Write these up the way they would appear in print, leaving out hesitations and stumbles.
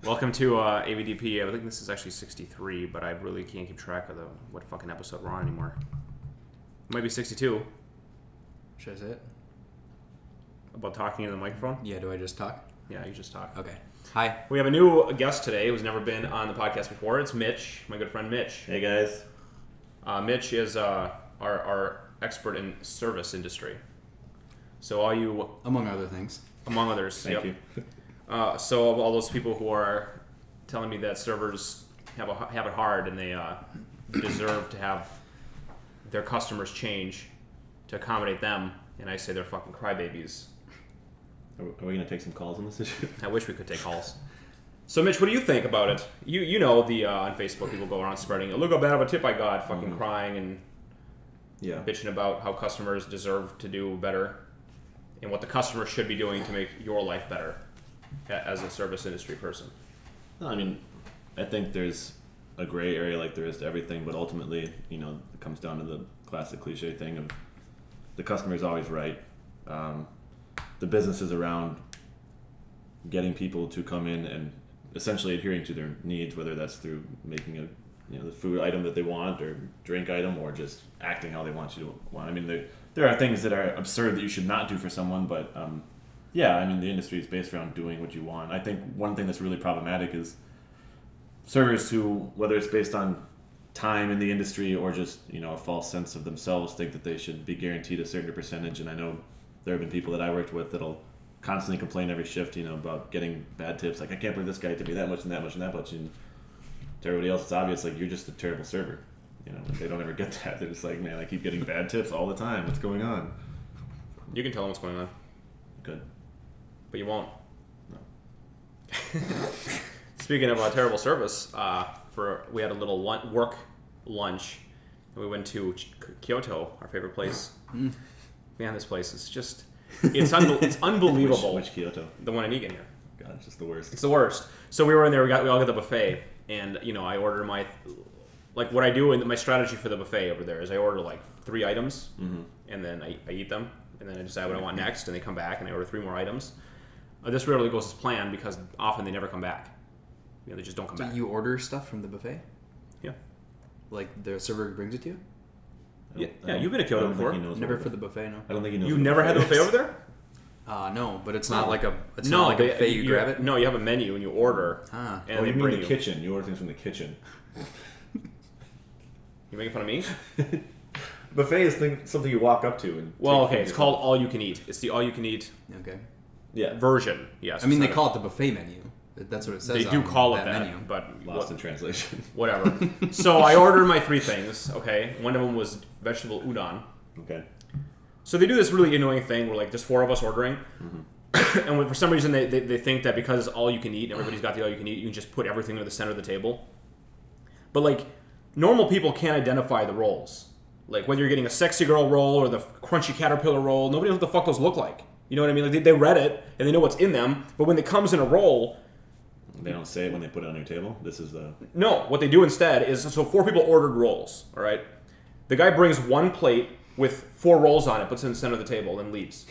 Welcome to AVDP. I think this is actually 63, but I really can't keep track of what fucking episode we're on anymore. It might be 62. Should I say it? About talking into the microphone? Yeah, do I just talk? Yeah, you just talk. Okay. Hi. We have a new guest today who's never been on the podcast before. It's Mitch, my good friend Mitch. Hey, guys. Mitch is our expert in service industry. So all you... Among other things. Among others. Thank you. So all those people who are telling me that servers have it hard and they deserve to have their customers change to accommodate them, and I say they're fucking crybabies. Are we going to take some calls on this issue? I wish we could take calls. So Mitch, what do you think about it? You know on Facebook people go around spreading, look how bad of a tip I got, fucking crying and bitching about how customers deserve to do better and what the customer should be doing to make your life better as a service industry person. No, I mean, I think there's a gray area like there is to everything, but ultimately, you know, it comes down to the classic cliche thing of the customer is always right. The business is around getting people to come in and essentially adhering to their needs, whether that's through making the food item that they want or drink item or just acting how they want you to want. I mean, there are things that are absurd that you should not do for someone, but yeah, I mean, the industry is based around doing what you want. I think one thing that's really problematic is servers who, whether it's based on time in the industry or just, a false sense of themselves, think that they should be guaranteed a certain percentage. And I know there have been people that I worked with that'll constantly complain every shift, about getting bad tips. Like, I can't believe this guy tipped me that much and that much and that much. And to everybody else, it's obvious, like, you're just a terrible server. They don't ever get that. They're just like, man, I keep getting bad tips all the time. What's going on? You can tell them what's going on. Good. But you won't. No. Speaking of terrible service, we had a little work lunch, and we went to Kyoto, our favorite place. Man, this place is just... It's unbelievable. Which Kyoto? The one in Egan here. God, it's just the worst. It's the worst. So we were in there, we all got the buffet, and, I order my... Like, what I do in my strategy for the buffet over there is I order, 3 items, and then I eat them, and then I decide what I want next, and they come back, and I order 3 more items. This rarely goes as planned because often they never come back. They just don't come back. Do you order stuff from the buffet? Yeah. Like, the server brings it to you? Yeah, you've been to Kyoto before. Never for the buffet, no. I don't think he knows. You've never had the buffet over there? No, but it's not like a buffet. You grab it. No, you have a menu and you order. And they bring the kitchen. You order things from the kitchen. You making fun of me? Buffet is something you walk up to. It's called all you can eat. It's the all you can eat. Okay. Yeah. Version. Yes. I mean, they call it the buffet menu. That's what it says. They do call it that menu, but lost in translation. Whatever. So I ordered my 3 things. Okay. One of them was vegetable udon. Okay. So they do this really annoying thing where just 4 of us ordering, and for some reason they think that because it's all you can eat and everybody's got the all you can eat, you can just put everything into the center of the table. But normal people can't identify the rolls. Like whether you're getting a sexy girl roll or the crunchy caterpillar roll, nobody knows what the fuck those look like. You know what I mean? Like they read it and they know what's in them, but when it comes in a roll, they don't say it when they put it on your table. No, what they do instead is, so 4 people ordered rolls, all right? The guy brings 1 plate with 4 rolls on it, puts it in the center of the table, and leaves.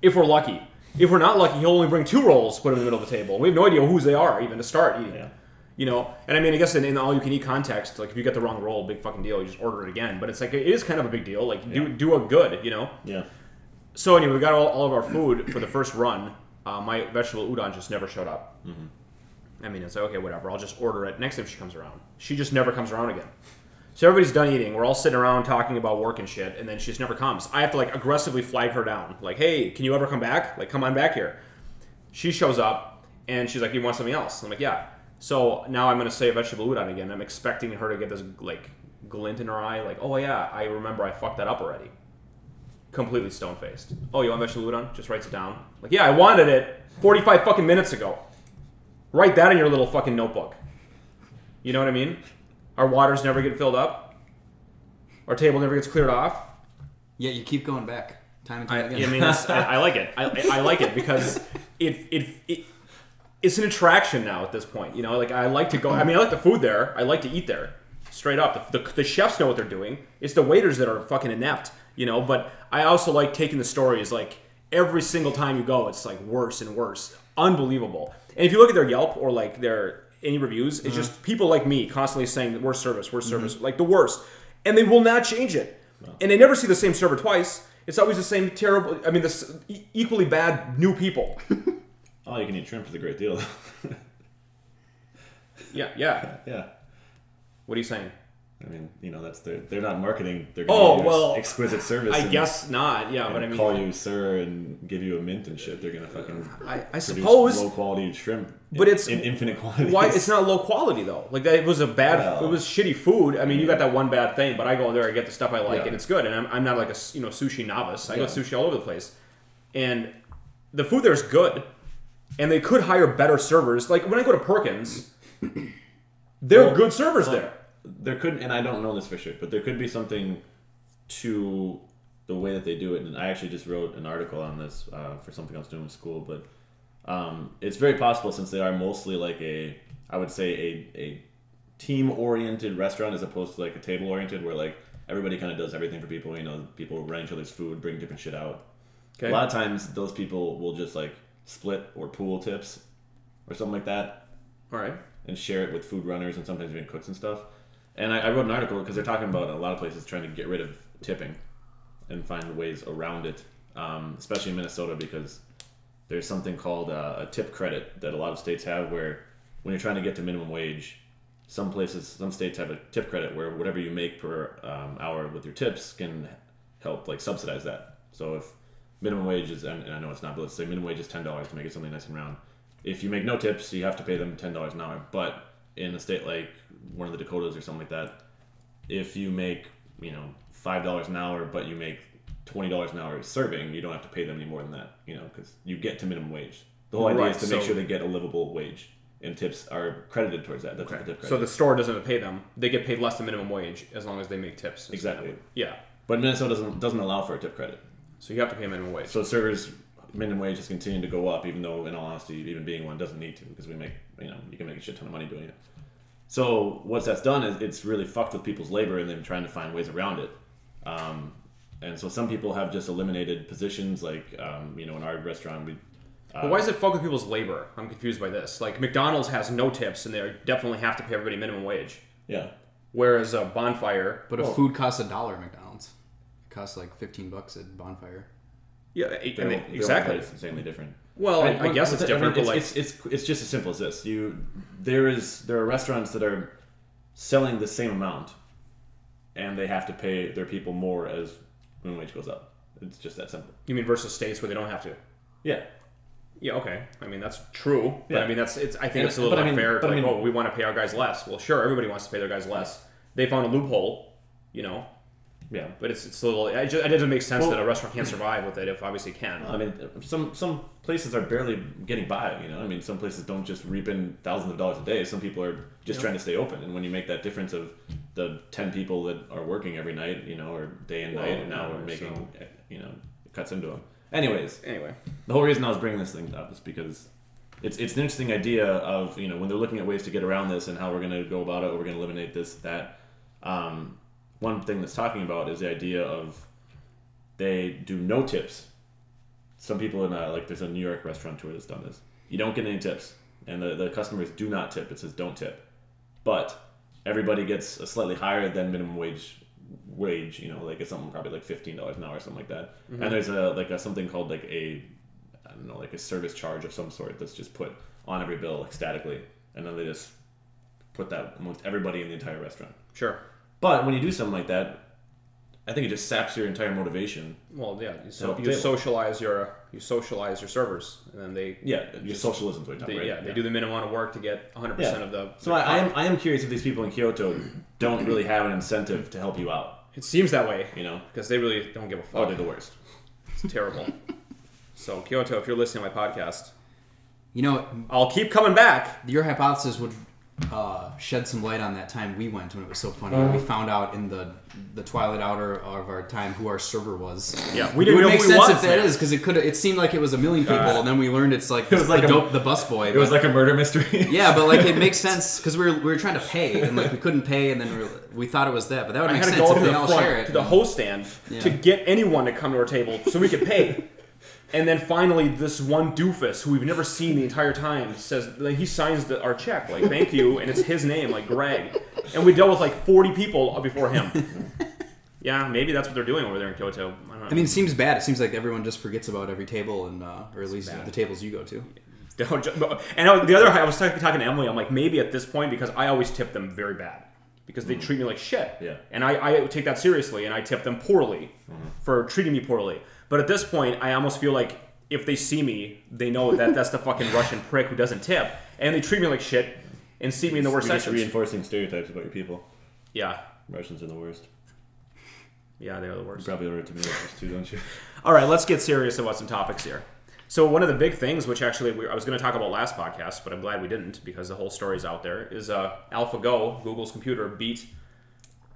If we're lucky. If we're not lucky, he'll only bring 2 rolls, put them in the middle of the table. We have no idea whose they are even to start eating. Yeah. And I mean, I guess in the all-you-can-eat context, if you get the wrong roll, big fucking deal, you just order it again. But it's it is kind of a big deal. Do a good, Yeah. So anyway, we got all of our food for the first run. My vegetable udon just never showed up. I mean, it's okay, whatever. I'll just order it. Next time she comes around. She just never comes around again. So everybody's done eating. We're all sitting around talking about work and shit, and then she just never comes. I have to aggressively flag her down. Hey, can you ever come back? Come on back here. She shows up, and she's like, you want something else? I'm like, yeah. So now I'm going to say vegetable udon again. I'm expecting her to get this glint in her eye. Oh yeah, I remember I fucked that up already. Completely stone-faced. Oh, you want vegetable udon? Just writes it down. Yeah, I wanted it 45 fucking minutes ago. Write that in your little fucking notebook. You know what I mean? Our waters never get filled up. Our table never gets cleared off. Yeah, you keep going back time and time again. I mean, I like it. I like it because it's an attraction now at this point. I like to go. I mean, I like the food there. I like to eat there. Straight up, the chefs know what they're doing. It's the waiters that are fucking inept. But I also like taking the stories every single time you go, it's like worse and worse. Unbelievable. And if you look at their Yelp or like their any reviews, it's just people like me constantly saying worst service, like the worst. And they will not change it. No. And they never see the same server twice. It's always the same terrible, I mean, this equally bad new people. Oh, you can eat shrimp is a great deal. Yeah. What are you saying? I mean, you know, that's they're not marketing. They're exquisite service. I guess not. Yeah, but I mean, call you sir and give you a mint and shit. They're gonna fucking I suppose low quality shrimp, but it's in infinite quantity. Why it's not low quality though? Like that, it was a bad, it was shitty food. I mean, you got that one bad thing, but I go in there, I get the stuff I like, and it's good. And I'm not like a sushi novice. I go sushi all over the place, and the food there is good. And they could hire better servers. Like when I go to Perkins, they're good servers there. There could, and I don't know this for sure, but there could be something to the way that they do it. And I actually just wrote an article on this for something I was doing in school. But it's very possible, since they are mostly like a team-oriented restaurant as opposed to like a table-oriented, where like everybody kind of does everything for people. You know, people run each other's food, bring different shit out. Okay. A lot of times, those people will just like split or pool tips or something like that. All right. And share it with food runners and sometimes even cooks and stuff. And I wrote an article because they're talking about a lot of places trying to get rid of tipping and find ways around it, especially in Minnesota, because there's something called a tip credit that a lot of states have, where when you're trying to get to minimum wage, some states have a tip credit where whatever you make per hour with your tips can help like subsidize that. So if minimum wage is, and I know it's not, but let's say minimum wage is $10 to make it something nice and round. If you make no tips, you have to pay them $10 an hour. But in a state like one of the Dakotas or something like that, if you make, $5 an hour, but you make $20 an hour serving, you don't have to pay them any more than that, because you get to minimum wage. The whole idea is to make sure they get a livable wage, and tips are credited towards that. That's what the tip credit. So the store doesn't have to pay them; they get paid less than minimum wage as long as they make tips. Exactly. Yeah. But Minnesota doesn't allow for a tip credit. So you have to pay minimum wage. So servers' minimum wage is continuing to go up, even though, in all honesty, even being one doesn't need to, because we make, you can make a shit ton of money doing it. So what that's done is it's really fucked with people's labor and them trying to find ways around it. And so some people have just eliminated positions, like, in our restaurant, we... But why does it fuck with people's labor? I'm confused by this. Like, McDonald's has no tips, and they definitely have to pay everybody minimum wage. Yeah. Whereas a Bonfire... But if food costs $1 at McDonald's, it costs like $15 at Bonfire. Yeah, exactly. It's insanely different. Well, I guess it's different. It's just as simple as this. There are restaurants that are selling the same amount, and they have to pay their people more as minimum wage goes up. It's just that simple. You mean versus states where they don't have to? Yeah. Yeah. Okay. I mean that's true. But yeah. I mean I think it's a little unfair. We want to pay our guys less. Well, sure, everybody wants to pay their guys less. They found a loophole, Yeah, but it's a little. It doesn't make sense that a restaurant can't survive with it if obviously it can. I mean, some places are barely getting by. I mean, some places don't just reap in thousands of dollars a day. Some people are just trying to stay open, and when you make that difference of the 10 people that are working every night, or day and night, and now we're making, it cuts into them. Anyway, the whole reason I was bringing this thing up is because it's an interesting idea of when they're looking at ways to get around this and how we're going to go about it, or we're going to eliminate this, that. One thing that's talking about is the idea of they do no tips. Some people there's a New York restaurateur that's done this. You don't get any tips, and the customers do not tip. It says don't tip, but everybody gets a slightly higher than minimum wage. It's something probably like $15 an hour or something like that. Mm-hmm. And there's a something called like a service charge of some sort that's just put on every bill like statically, and then they just put that amongst everybody in the entire restaurant. Sure. But when you do something like that, I think it just saps your entire motivation. Well, yeah, you socialize your servers, and then they your socialism's what you're talking about, right? They do the minimum amount of work to get 100% of the. So I am curious if these people in Kyoto don't really have an incentive to help you out. It seems that way, because they really don't give a fuck. Oh, they're the worst. It's terrible. So Kyoto, if you're listening to my podcast, I'll keep coming back. Your hypothesis would shed some light on that time we went when it was so funny. We found out in the twilight hour of our time who our server was. Yeah, we didn't know who he was. It would make sense if that is, because it seemed like it was a million people, and then we learned it's like the bus boy. It was like a murder mystery. Yeah, but it makes sense because we were trying to pay, and we couldn't pay, and then we thought it was that, but that would make sense if they all share it. To the host stand to get anyone to come to our table so we could pay. And then finally, this one doofus who we've never seen the entire time says, like, he signs our check, like, thank you, and it's his name, like, Greg. And we dealt with like 40 people before him. Yeah, maybe that's what they're doing over there in Kyoto. I don't know. I mean, it seems bad. It seems like everyone just forgets about every table, and or at least the tables you go to. And the other, I was talking to Emily, I'm like, maybe at this point, because I always tip them very bad. Because they treat me like shit. Yeah. And I take that seriously, and I tip them poorly for treating me poorly. But at this point, I almost feel like if they see me, they know that that's the fucking Russian prick who doesn't tip. And they treat me like shit and see me in the worst sessions. Reinforcing stereotypes about your people. Yeah. Russians are the worst. Yeah, they're the worst. You probably order tomatoes too, don't you? All right, let's get serious about some topics here. So one of the big things, which actually I was going to talk about last podcast, but I'm glad we didn't because the whole story's out there, is AlphaGo, Google's computer, beat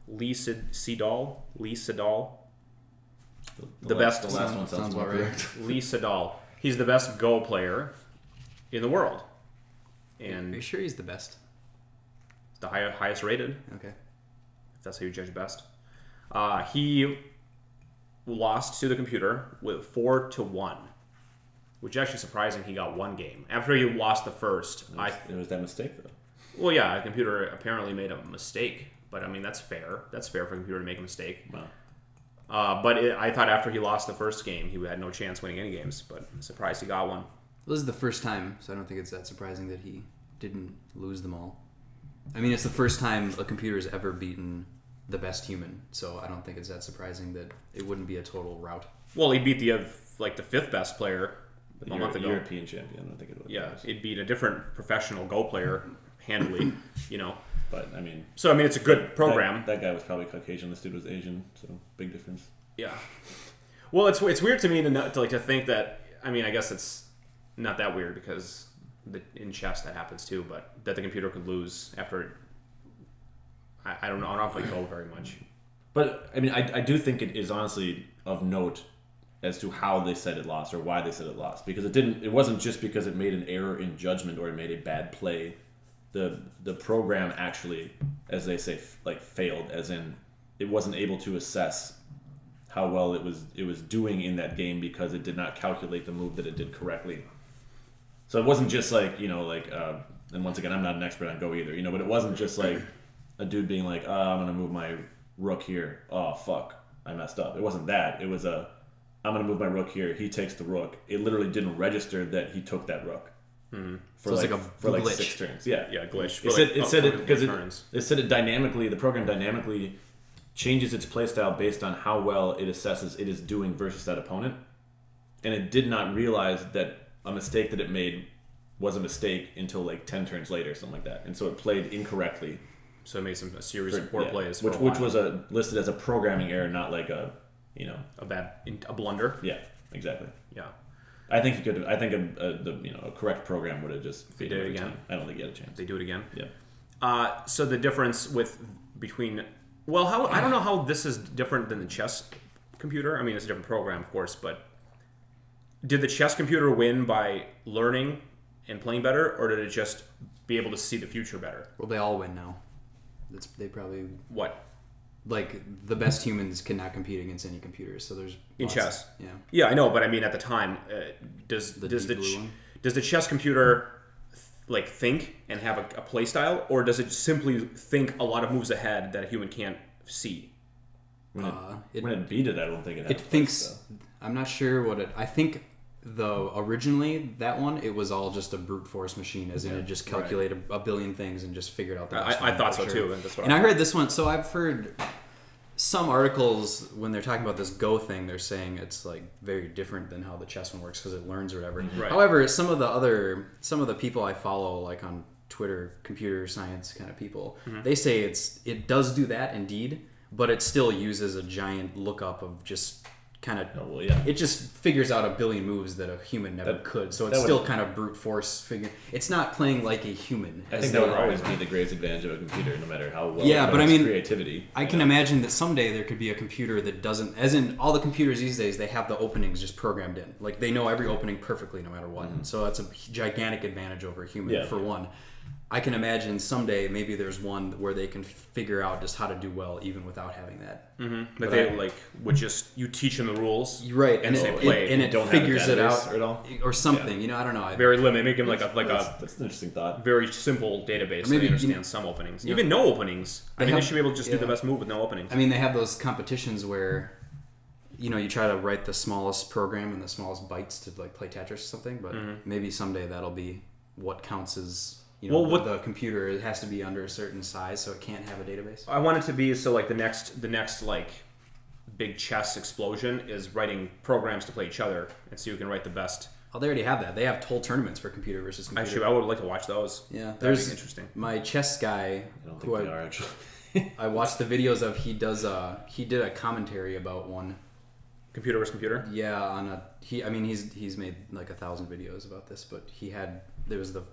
Lee Sedol. The best. The last one sounds more correct. Lee Sedol. He's the best Go player in the world. And are you sure he's the best? The highest rated. Okay. If that's how you judge best. He lost to the computer with 4-1, which is actually surprising. He got one game after he lost the first. It was that mistake though. Well, yeah, the computer apparently made a mistake, but I mean that's fair. That's fair for a computer to make a mistake. Wow. But I thought after he lost the first game, he had no chance winning any games. But I'm surprised he got one. This is the first time, so I don't think it's that surprising that he didn't lose them all. I mean, it's the first time a computer has ever beaten the best human, so I don't think it's that surprising that it wouldn't be a total rout. Well, he beat the fifth best player a month ago. European champion, I think it was. Yeah, it beat a different professional Go player handily, you know. But I mean, so I mean, it's a good program. That guy was probably Caucasian. This dude was Asian, so big difference. Yeah. Well, it's weird to me to think that. I mean, I guess it's not that weird because in chess that happens too. But that the computer could lose after. I don't know. I don't play Go very much. But I mean, I do think it is honestly of note as to how they said it lost or why they said it lost, because it wasn't just because it made an error in judgment or it made a bad play. The program actually, as they say, like failed, as in it wasn't able to assess how well it was doing in that game because it did not calculate the move that it did correctly. So it wasn't just like, you know, like and once again, I'm not an expert on Go either, you know, but it wasn't just like a dude being like, I'm gonna move my rook here. Oh fuck, I messed up. It wasn't that. It was I'm gonna move my rook here. He takes the rook. It literally didn't register that he took that rook. Mm-hmm. So it's like a 6 turns. Yeah, glitch. It said it dynamically. The program dynamically changes its playstyle based on how well it assesses it is doing versus that opponent, and it did not realize that a mistake that it made was a mistake until like 10 turns later, something like that, and so it played incorrectly. So it made a series of poor plays, which was listed as a programming error, not like a a blunder. Yeah, exactly. Yeah. I think he could. I think a correct program would have just. They did it again. I don't think he had a chance. They do it again. Yeah. So the difference between I don't know how this is different than the chess computer. I mean, it's a different program, of course, but did the chess computer win by learning and playing better, or did it just be able to see the future better? Well, they all win now. They probably what. Like, the best humans cannot compete against any computers, so there's in chess. Yeah. Yeah, I know, but I mean, at the time, does the chess computer like think and have a play style, or does it simply think a lot of moves ahead that a human can't see? When it beat it, I don't think it thinks. I'm not sure what it. I think originally that one, it was all just a brute force machine, as in it just calculated a billion things and just figured out that. I thought so too, and I heard this one. So I've heard some articles when they're talking about this Go thing, they're saying it's like very different than how the chess one works because it learns or whatever. Right. However, some of the people I follow, like on Twitter, computer science kind of people, they say it does do that indeed, but it still uses a giant lookup of just kind of it just figures out a billion moves that a human never could, so it's still kind of brute force figure. It's not playing like a human. I think that would always be the greatest advantage of a computer, no matter how well but I mean creativity. I can imagine that someday there could be a computer that doesn't, as in all the computers these days, they have the openings just programmed in, like they know every opening perfectly no matter what. So that's a gigantic advantage over a human for one. I can imagine someday maybe there's one where they can figure out just how to do well even without having that. Mm-hmm. But they would just you teach them the rules, right? And say play, and it don't figures it out at all, or something. I don't know. Very limited. Make them that's an interesting thought. Very simple database. Maybe they understand some openings, even no openings. They should be able to just do the best move with no openings. I mean, they have those competitions where you try to write the smallest program and the smallest bytes to play Tetris or something. But maybe someday that'll be what counts as. The computer, it has to be under a certain size, so it can't have a database. I want it to be so the next big chess explosion is writing programs to play each other, and so you can write the best. Oh, they already have that. They have whole tournaments for computer versus computer. Actually, I would like to watch those. Yeah, that'd be interesting. My chess guy, I don't think they are actually. I watched the videos of. He did a commentary about one. Computer versus computer. Yeah, he's made 1,000 videos about this, but there was the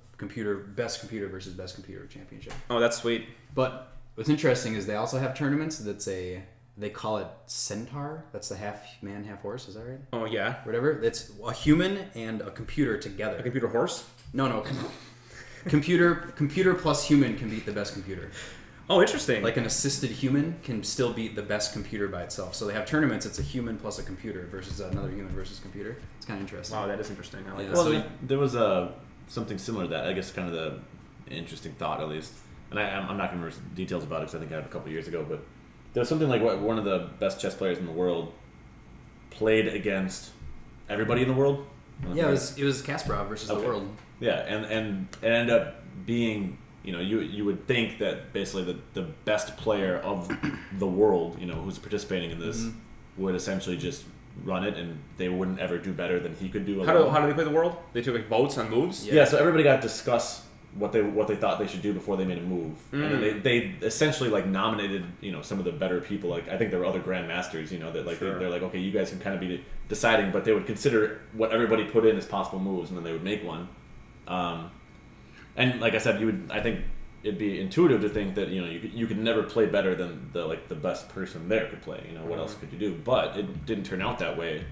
best computer versus best computer championship. Oh, that's sweet. But what's interesting is they also have tournaments they call it Centaur. That's the half man, half horse. Is that right? Oh yeah. Whatever. That's a human and a computer together. A computer horse? No. Computer plus human can beat the best computer. Oh, interesting. Like an assisted human can still beat the best computer by itself. So they have tournaments. It's a human plus a computer versus another human versus computer. It's kind of interesting. Wow, that is interesting. I like that. Well, there was something similar to that. I guess kind of the interesting thought, at least. And I'm not going to remember details about it because I think I had it a couple years ago. But there was something like one of the best chess players in the world played against everybody in the world. Yeah, it was Kasparov versus the world. Yeah, and it ended up being. You would think that basically the best player of the world, who's participating in this, would essentially just run it, and they wouldn't ever do better than he could do. How do they play the world? They took votes on moves. Yeah, so everybody got to discuss what they thought they should do before they made a move, and then they essentially nominated some of the better people. I think there were other grandmasters, that they're like, okay, you guys can kind of be deciding, but they would consider what everybody put in as possible moves, and then they would make one. And like I said, I think it'd be intuitive to think that you could never play better than the best person there could play. What else could you do? But it didn't turn out that way.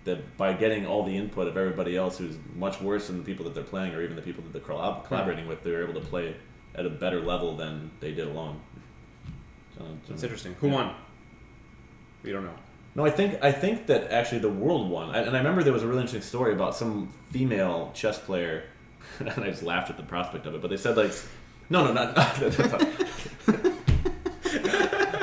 That by getting all the input of everybody else who's much worse than the people that they're playing, or even the people that they're collaborating with, they're able to play at a better level than they did alone. So it's interesting. Who won? We don't know. No, I think that actually the world won. And I remember there was a really interesting story about some female chess player. And I just laughed at the prospect of it, but they said no, not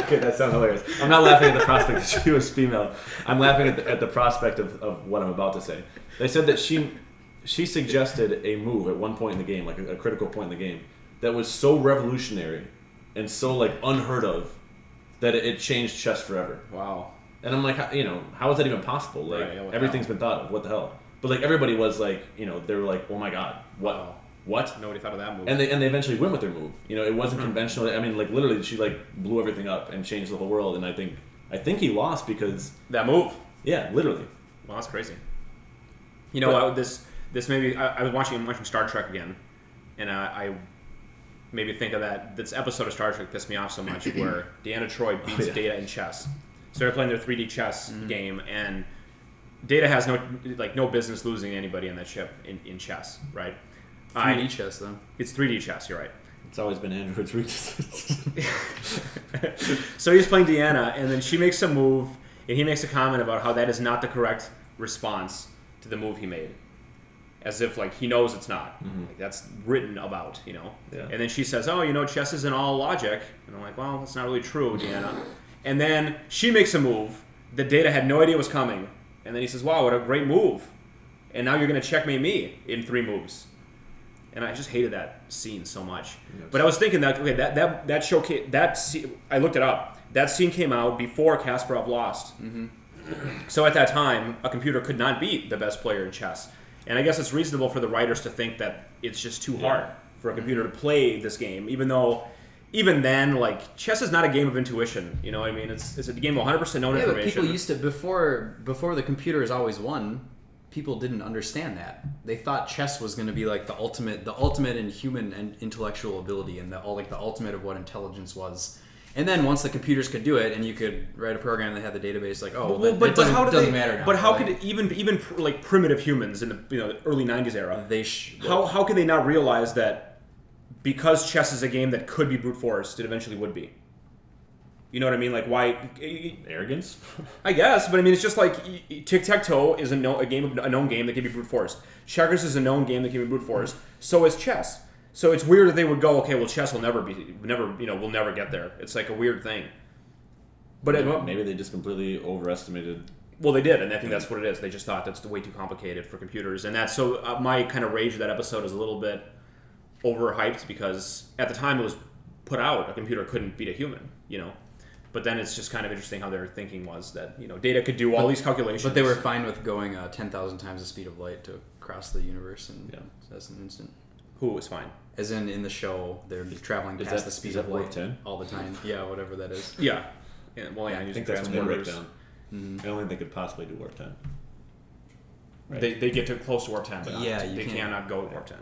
okay, that sounds hilarious. I'm not laughing at the prospect that she was female. I'm laughing at the prospect of what I'm about to say. They said that she suggested a move at one point in the game, like a critical point in the game, that was so revolutionary and so unheard of that it changed chess forever. Wow. And I'm like, how is that even possible? Everything's been thought of. What the hell? But everybody was they were like, oh my god, what? Wow. What? Nobody thought of that move. And they eventually went with their move. It wasn't conventional. I mean, literally, she blew everything up and changed the whole world. And I think he lost because that move. Yeah, literally. Wow, that's crazy. This maybe I was watching Star Trek again, and I maybe think of that. This episode of Star Trek pissed me off so much where Deanna Troi beats Data in chess. So they're playing their 3D chess game, and Data has no business losing anybody on that ship in chess, right? 3D chess, though. It's 3D chess, you're right. It's always been Android's weakness. So he's playing Deanna, and then she makes a move, and he makes a comment about how that is not the correct response to the move he made. As if, he knows it's not. That's written about, Yeah. And then she says, oh, chess isn't all logic. And I'm like, well, that's not really true, Deanna. And then she makes a move that Data had no idea was coming. And then he says, wow, what a great move. And now you're going to checkmate me in 3 moves. And I just hated that scene so much. Yes. But I was thinking that, okay, that showcase, I looked it up. That scene came out before Kasparov lost. So at that time, a computer could not beat the best player in chess. And I guess it's reasonable for the writers to think that it's just too hard for a computer to play this game, even then, chess is not a game of intuition. You know what I mean? It's a game of 100% known information. But people used to, before the computers always won, people didn't understand that. They thought chess was going to be the ultimate in human and intellectual ability, and the ultimate of what intelligence was. And then once the computers could do it, and you could write a program that had the database, it doesn't matter now. But how could even primitive humans in the early '90s era? How could they not realize that because chess is a game that could be brute forced, it eventually would be. You know what I mean? Like, why? Arrogance? I guess, but I mean, it's just like tic-tac-toe is a known game that can be brute forced. Checkers is a known game that can be brute forced. So is chess. So it's weird that they would go, okay, well, chess will never, we'll never get there. It's like a weird thing. But maybe they just completely overestimated. Well, they did, and I think that's what it is. They just thought that's way too complicated for computers, and that's so. My kind of rage of that episode is a little bit overhyped because at the time it was put out, a computer couldn't beat a human, But then it's just kind of interesting how their thinking was that data could do all these calculations. But they were fine with going 10,000 times the speed of light to cross the universe, and that's an instant. Who was fine? As in the show, they're traveling past the speed of light 10? all the time. Yeah, whatever that is. Yeah. Well, yeah. I think that's when they wrote down. I don't think they could possibly do warp 10. Right. They get to close to warp 10, but they cannot go to warp 10.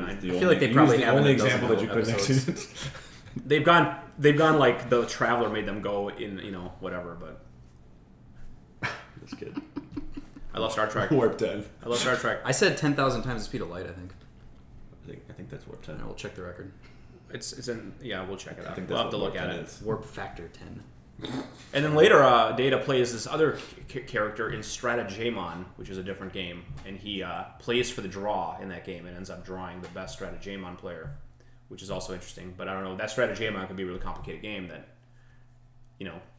I feel like they probably have the only example that you couldn't actually. They've gone like the Traveler made them go in, whatever, but that's good. I love Star Trek. Warp 10. I love Star Trek. I said 10,000 times the speed of light, I think. I think that's warp 10. And we'll check the record. It's in, we'll check it out. We'll have to look at it. Warp factor 10. And then later, Data plays this other character in Stratagemon, which is a different game, and he plays for the draw in that game and ends up drawing the best Stratagemon player, which is also interesting. But I don't know, that Stratagemon could be a really complicated game that,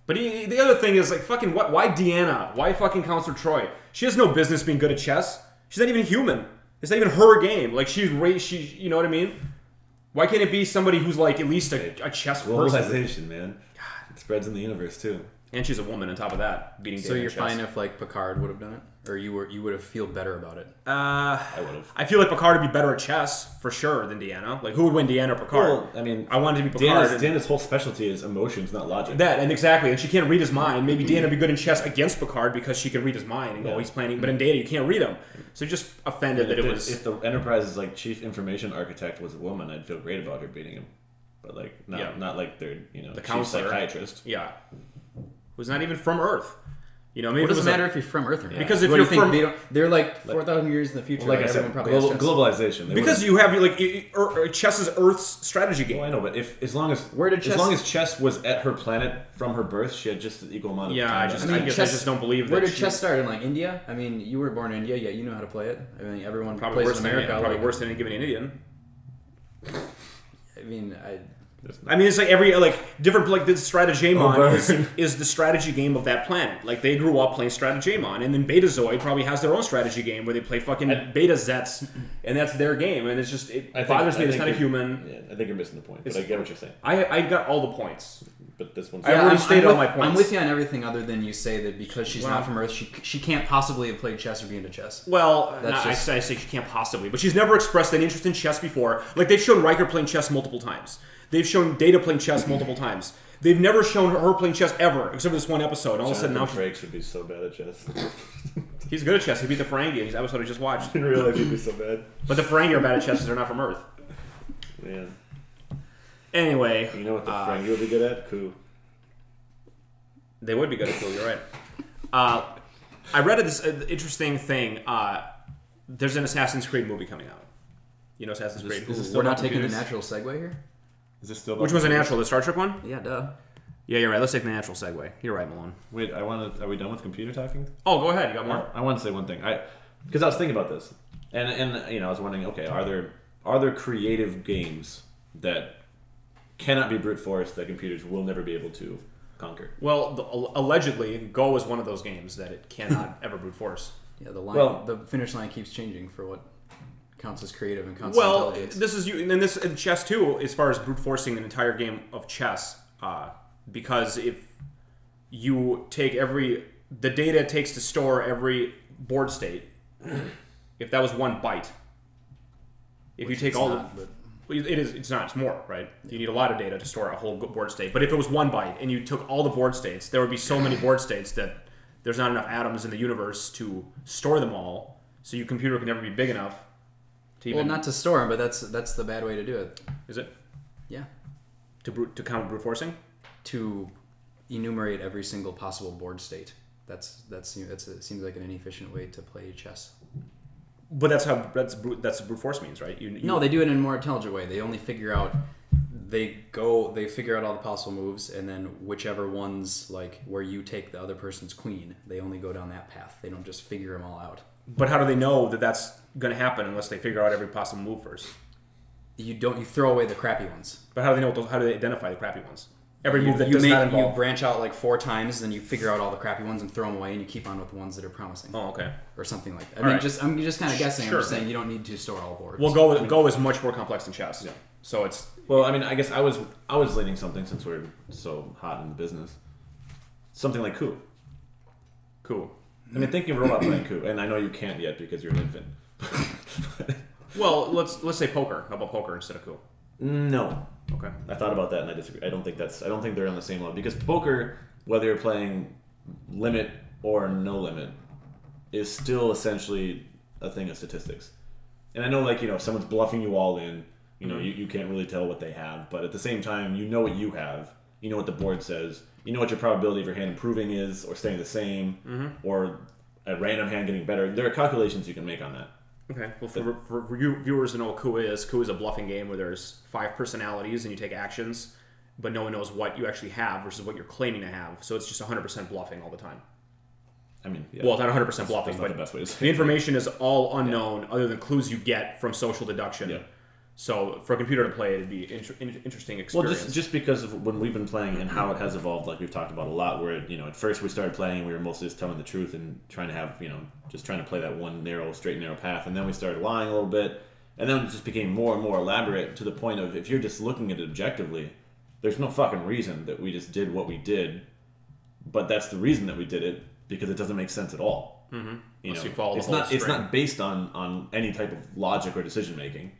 But the other thing is, like, fucking, why Deanna? Why fucking Counselor Troy? She has no business being good at chess. She's not even human. It's not even her game. Like, she's you know what I mean? Why can't it be somebody who's, like, at least a chess person? Globalization, man. It spreads in the universe, too. And she's a woman on top of that, beating Data. So you're fine if, like, Picard would have done it? Or you would have feel better about it? I would have. I feel like Picard would be better at chess, for sure, than Deanna. Like, who would win, Deanna or Picard? Well, I mean, I wanted to be Picard. Deanna's whole specialty is emotions, not logic. And exactly, and she can't read his mind. Maybe Deanna would be good in chess against Picard because she can read his mind and go, he's planning. But in Data, you can't read him. So you're just offended that it was... If the Enterprise's, like, chief information architect was a woman, I'd feel great about her beating him. But, like, not like their, the chief psychiatrist. Yeah. Who's not even from Earth. Maybe it doesn't matter if you're from Earth or not. Because if you're from... They're like 4,000 years in the future. Like I said, globalization. Because you have, like, chess is Earth's strategy game. Well, I know, but as long as chess was at her planet from her birth, she had just the equal amount of time. I guess I just don't believe that. Where did chess start? In, like, India? I mean, you were born in India, yet you know how to play it. I mean, everyone probably plays in America. Probably worse than any given Indian. I mean, it's like every different the Stratagemon is the strategy game of that planet. Like they grew up playing Stratagemon, and then Betazoid probably has their own strategy game where they play fucking Beta Zets, and that's their game. And it's just bothers me. It's not a human. Yeah, I think you're missing the point. But I get what you're saying. I got all the points, but this one's. I already stated all my points. I'm with you on everything other than you say that because she's not from Earth, she can't possibly have played chess or be into chess. Well, I say she can't possibly, but she's never expressed any interest in chess before. Like they've shown Riker playing chess multiple times. They've shown Data playing chess multiple times. They've never shown her playing chess ever, except for this one episode. And all of a sudden now Frakes would be so bad at chess. He's good at chess. He beat the Ferengi in his episode I just watched. In real life, he'd be so bad. But the Ferengi are bad at chess because they're not from Earth. Man. Anyway, you know what the Ferengi would be good at? Coup. They would be good at coup. You're right. I read this interesting thing. There's an Assassin's Creed movie coming out. Assassin's Creed. We're not taking the natural segue here? Is this still? Which one's a natural? The Star Trek one? Yeah, duh. Yeah, you're right. Let's take the natural segue. You're right, Malone. Wait, are we done with computer talking? Oh, go ahead. You got more? I want to say one thing. Because I was thinking about this, and I was wondering, okay, are there creative games that cannot be brute force that computers will never be able to conquer? Well, allegedly, Go is one of those games that it cannot ever brute force. Yeah, the finish line keeps changing for what counts as creative and counts as intelligence. This is this in chess too, as far as brute forcing an entire game of chess, because if you take the data it takes to store every board state, if that was 1 byte, if you take it's not, it's more, right? You need a lot of data to store a whole board state. But if it was 1 byte and you took all the board states, there would be so many board states that there's not enough atoms in the universe to store them all. So your computer can never be big enough. Not to store them, but that's the bad way to do it. Is it? Yeah. To count brute forcing? To enumerate every single possible board state. It seems like an inefficient way to play chess. But that's what brute force means, right? No, they do it in a more intelligent way. They only figure out they figure out all the possible moves, and then whichever ones like where you take the other person's queen, they only go down that path. They don't just figure them all out. But how do they know that that's going to happen unless they figure out every possible move first? You throw away the crappy ones. But how do they know how do they identify the crappy ones? Every move that does not involve... You branch out like 4 times, then you figure out all the crappy ones and throw them away, and you keep on with the ones that are promising. Oh, okay. Or something like that. I'm just kind of guessing. Sure. I'm just saying you don't need to store all boards. Well, Go is much more complex than chess. Yeah. So it's... Well, I mean, I guess I was leaning something, since we're so hot in the business. Something like coup. Cool. I mean, thinking of robot playing coup, and I know you can't yet because you're an infant. Well, let's say poker. How about poker instead of coup? No. Okay. I thought about that and I disagree. I don't think they're on the same level, because poker, whether you're playing limit or no limit, is still essentially a thing of statistics. And I know, like, if someone's bluffing you all in, you can't really tell what they have, but at the same time, you know what you have. You know what the board says. You know what your probability of your hand improving is, or staying the same, or a random hand getting better. There are calculations you can make on that. Okay. Well, for you viewers to know what coup is a bluffing game where there's 5 personalities and you take actions, but no one knows what you actually have versus what you're claiming to have. So it's just 100% bluffing all the time. I mean, yeah. Well, it's not 100% bluffing, that's not but the best way to say the information is all unknown other than clues you get from social deduction. Yeah. So for a computer to play, it'd be interesting experience. Well, just because of when we've been playing and how it has evolved, like we've talked about a lot, where at first we started playing and we were mostly just telling the truth and trying to have just trying to play that one straight and narrow path, and then we started lying a little bit, and then it just became more and more elaborate to the point of, if you're just looking at it objectively, there's no fucking reason that we just did what we did, but that's the reason that we did it, because it doesn't make sense at all. Mm-hmm. You follow it's not based on any type of logic or decision making.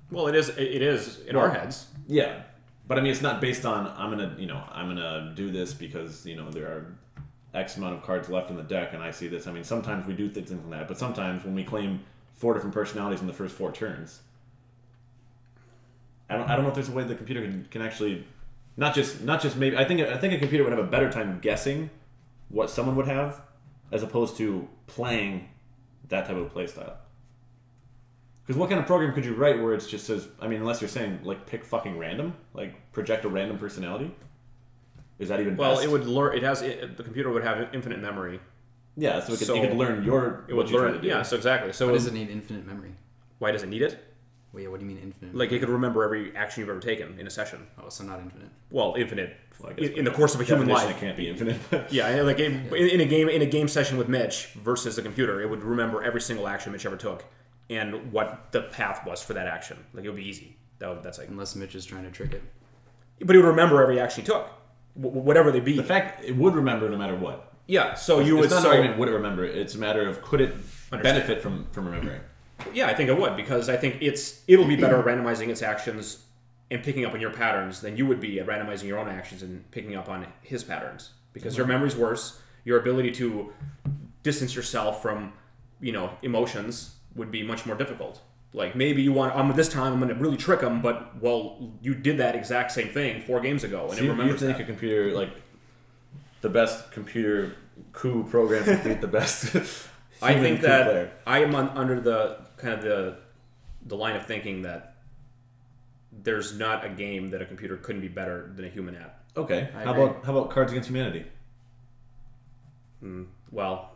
Well, it is in our heads. Yeah, but I mean, it's not based on I'm gonna do this because there are X amount of cards left in the deck and I see this. I mean, sometimes we do things like that, but sometimes when we claim 4 different personalities in the first 4 turns, I don't know if there's a way the computer can actually not just maybe. I think a computer would have a better time guessing what someone would have as opposed to playing that type of play style. Because what kind of program could you write where it just says, I mean, unless you're saying, like, pick fucking random? Like, project a random personality? Is that even best? Well, it would learn, the computer would have infinite memory. Yeah, so it could learn what you're trying to do. Yeah, so exactly. So why does it need infinite memory? Why does it need it? Well, yeah, what do you mean infinite? Like, it could remember every action you've ever taken in a session. Oh, so not infinite. Well, infinite. Well, I guess in the course of a human life. It can't be infinite. Yeah, like in a game session with Mitch versus a computer, it would remember every single action Mitch ever took and what the path was for that action. Like, it would be easy. That's like, unless Mitch is trying to trick it. But he would remember every action he took, whatever they be. The fact it would remember no matter what. Yeah, so it's not an argument would it remember it. It's a matter of could it benefit from remembering. Yeah, I think it would, because I think it'll be better at randomizing its actions and picking up on your patterns than you would be at randomizing your own actions and picking up on his patterns. Because your memory's worse, your ability to distance yourself from, emotions would be much more difficult. Like, maybe you want, this time I'm going to really trick him, but, well, you did that exact same thing 4 games ago, and it remembers you think a computer, like, the best computer coup program would beat the best I think that player. I am under the kind of the line of thinking that there's not a game that a computer couldn't be better than a human at. Okay. How about Cards Against Humanity? Well,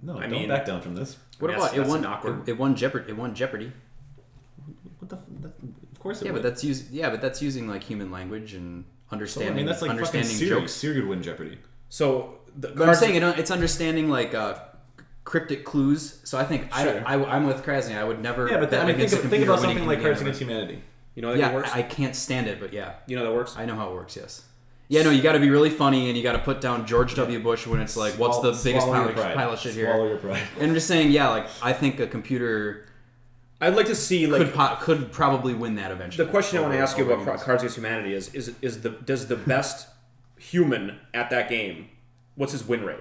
no, don't back down from this. What about it won Jeopardy? It won Jeopardy. What the? Of course it would. But that's using like human language and understanding. I mean, that's like understanding fucking jokes. Siri would win Jeopardy. So I'm saying it's understanding like cryptic clues. So I think sure. I'm with Krasny. I would never. Yeah, but think about something like Cards Against Humanity. You know that works? I can't stand it, but yeah. You know that works? I know how it works. Yes. Yeah, no, you got to be really funny, and you got to put down George W. Bush when it's like, what's the biggest pile of shit here? Swallow your pride. And I'm just saying, yeah, like I think a computer. I'd like to see could probably win that eventually. The question I want to ask you about Cards Against Humanity is does the best human at that game, what's his win rate?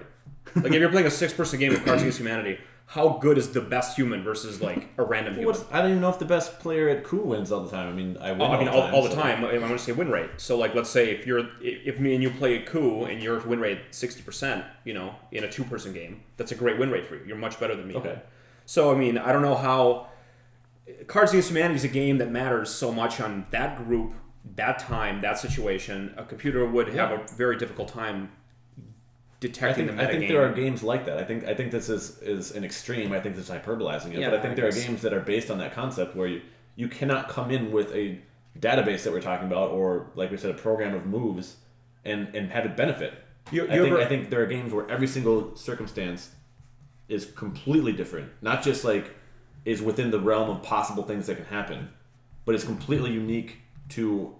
Like, if you're playing a 6-person game of Cards Against Humanity, how good is the best human versus like a random human? I don't even know if the best player at coup wins all the time. I mean, all the time. I want to say win rate. So like, let's say if me and you play a coup and your win rate 60%, in a 2-person game, that's a great win rate for you. You're much better than me. Okay. So, I mean, I don't know how... Cards Against Humanity is a game that matters so much on that group, that time, that situation. A computer would have a very difficult time detecting the metagame. I think there are games like that. I think this is an extreme. I think this is hyperbolizing it. But I think there are games that are based on that concept where you cannot come in with a database that we're talking about, or, like we said, a program of moves, and have it benefit. I think there are games where every single circumstance is completely different. Not just like is within the realm of possible things that can happen, but it's completely unique to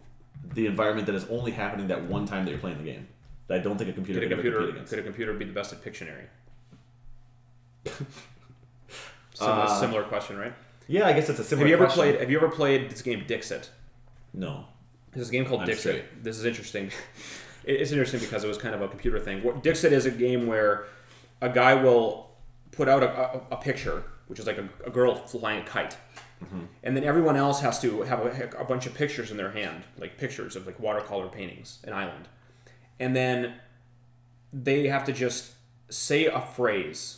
the environment that is only happening that one time that you're playing the game. That I don't think a computer could ever compete against. Could a computer be the best at Pictionary? Similar question, right? Yeah, I guess it's a similar question. Have you ever played this game Dixit? No. There's a game called Dixit. This is interesting. It's interesting because it was kind of a computer thing. Dixit is a game where a guy will put out a picture, which is like a girl flying a kite. Mm-hmm. And then everyone else has to have a bunch of pictures in their hand, like pictures of like watercolor paintings, an island. And then they have to just say a phrase,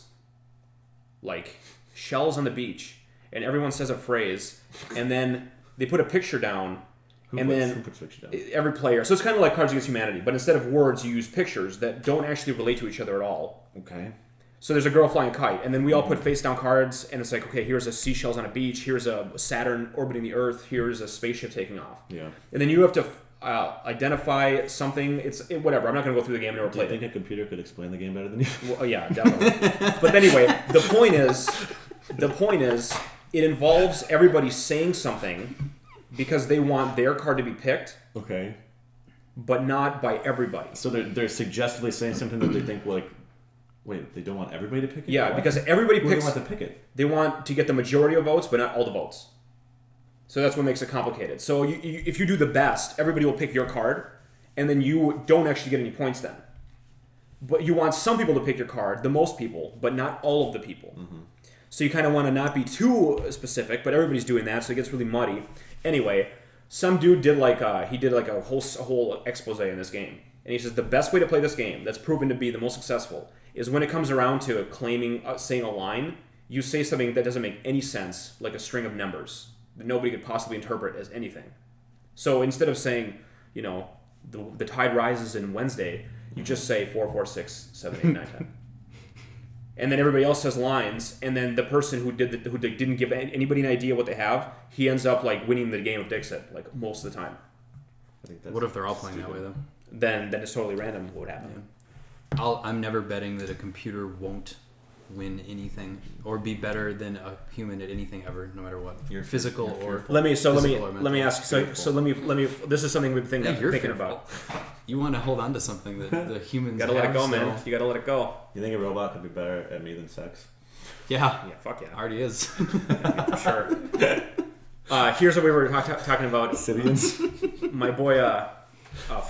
like shells on the beach, and everyone says a phrase, and then they put a picture down, who puts picture down? Every player. So it's kind of like Cards Against Humanity, but instead of words, you use pictures that don't actually relate to each other at all. Okay. So there's a girl flying a kite, and then we all put face down cards, and it's like, okay, here's a seashells on a beach, here's a Saturn orbiting the Earth, here's a spaceship taking off. Yeah. And then you have to identify something. Whatever. I'm not going to go through the game and never play it. Do you think a computer could explain the game better than you? Well, yeah, definitely. But anyway, the point is, it involves everybody saying something because they want their card to be picked. Okay. But not by everybody. So they're suggestively saying something that they think like. Wait, they don't want everybody to pick it? Yeah, because everybody picks... Who do they want to pick it? They want to get the majority of votes, but not all the votes. So that's what makes it complicated. So if you do the best, everybody will pick your card, and then you don't actually get any points then. But you want some people to pick your card, the most people, but not all of the people. Mm-hmm. So you kind of want to not be too specific, but everybody's doing that, so it gets really muddy. Anyway, some dude did like a whole expose in this game. And he says the best way to play this game, that's proven to be the most successful, is when it comes around to saying a line, you say something that doesn't make any sense, like a string of numbers that nobody could possibly interpret as anything. So instead of saying, the tide rises in Wednesday, you just say 4, 4, 6, 7, 8, 9, 10. And then everybody else says lines, and then the person who didn't give anybody an idea what they have, he ends up like winning the game of Dixit, like most of the time. I think what if they're all playing that way though? Then it's totally random what would happen. Yeah. I'm never betting that a computer won't win anything or be better than a human at anything ever, no matter what. You're physical or let me ask. So let me. This is something we've been thinking about. You want to hold on to something that the humans gotta let it go, man. You gotta let it go. You think a robot could be better at me than sex? Yeah. Yeah. Fuck yeah. Already is. For sure. Here's what we were talking about. Sibians. My boy.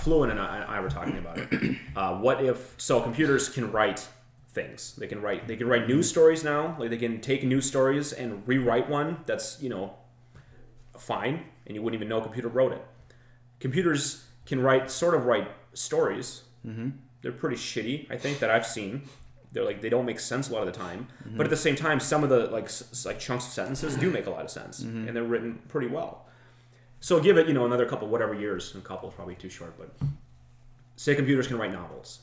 Fluent and I were talking about it. What if computers can write things? They can write news stories now. Like they can take news stories and rewrite one that's fine, and you wouldn't even know a computer wrote it. Computers can write stories. Mm-hmm. They're pretty shitty, I think, that I've seen. They're like they don't make sense a lot of the time, mm-hmm. but at the same time, some of the like chunks of sentences do make a lot of sense, mm-hmm. and they're written pretty well. So give it, another couple, whatever years, and a couple is probably too short, but say computers can write novels.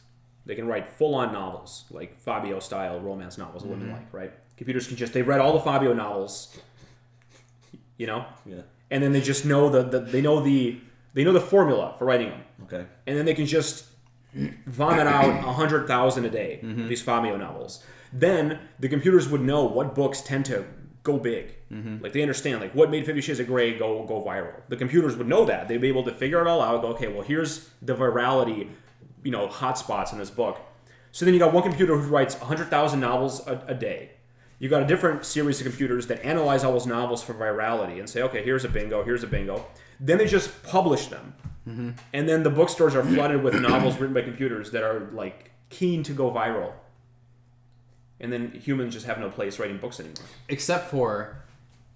They can write full-on novels, like Fabio-style romance novels mm-hmm. women like, right? Computers can they read all the Fabio novels, Yeah. And then they just know they know the formula for writing them. Okay. And then they can just vomit out 100,000 a day, mm-hmm. these Fabio novels. Then the computers would know what books tend to go big. Mm-hmm. Like they understand like what made 50 Shades of Grey go viral. The computers would know that. They'd be able to figure it all out, go, okay, well here's the virality, hotspots in this book. So then you got one computer who writes 100,000 novels a day. You got a different series of computers that analyze all those novels for virality and say, okay, here's a bingo. Then they just publish them. Mm-hmm. And then the bookstores are flooded with novels written by computers that are like keen to go viral. And then humans just have no place writing books anymore. Except for,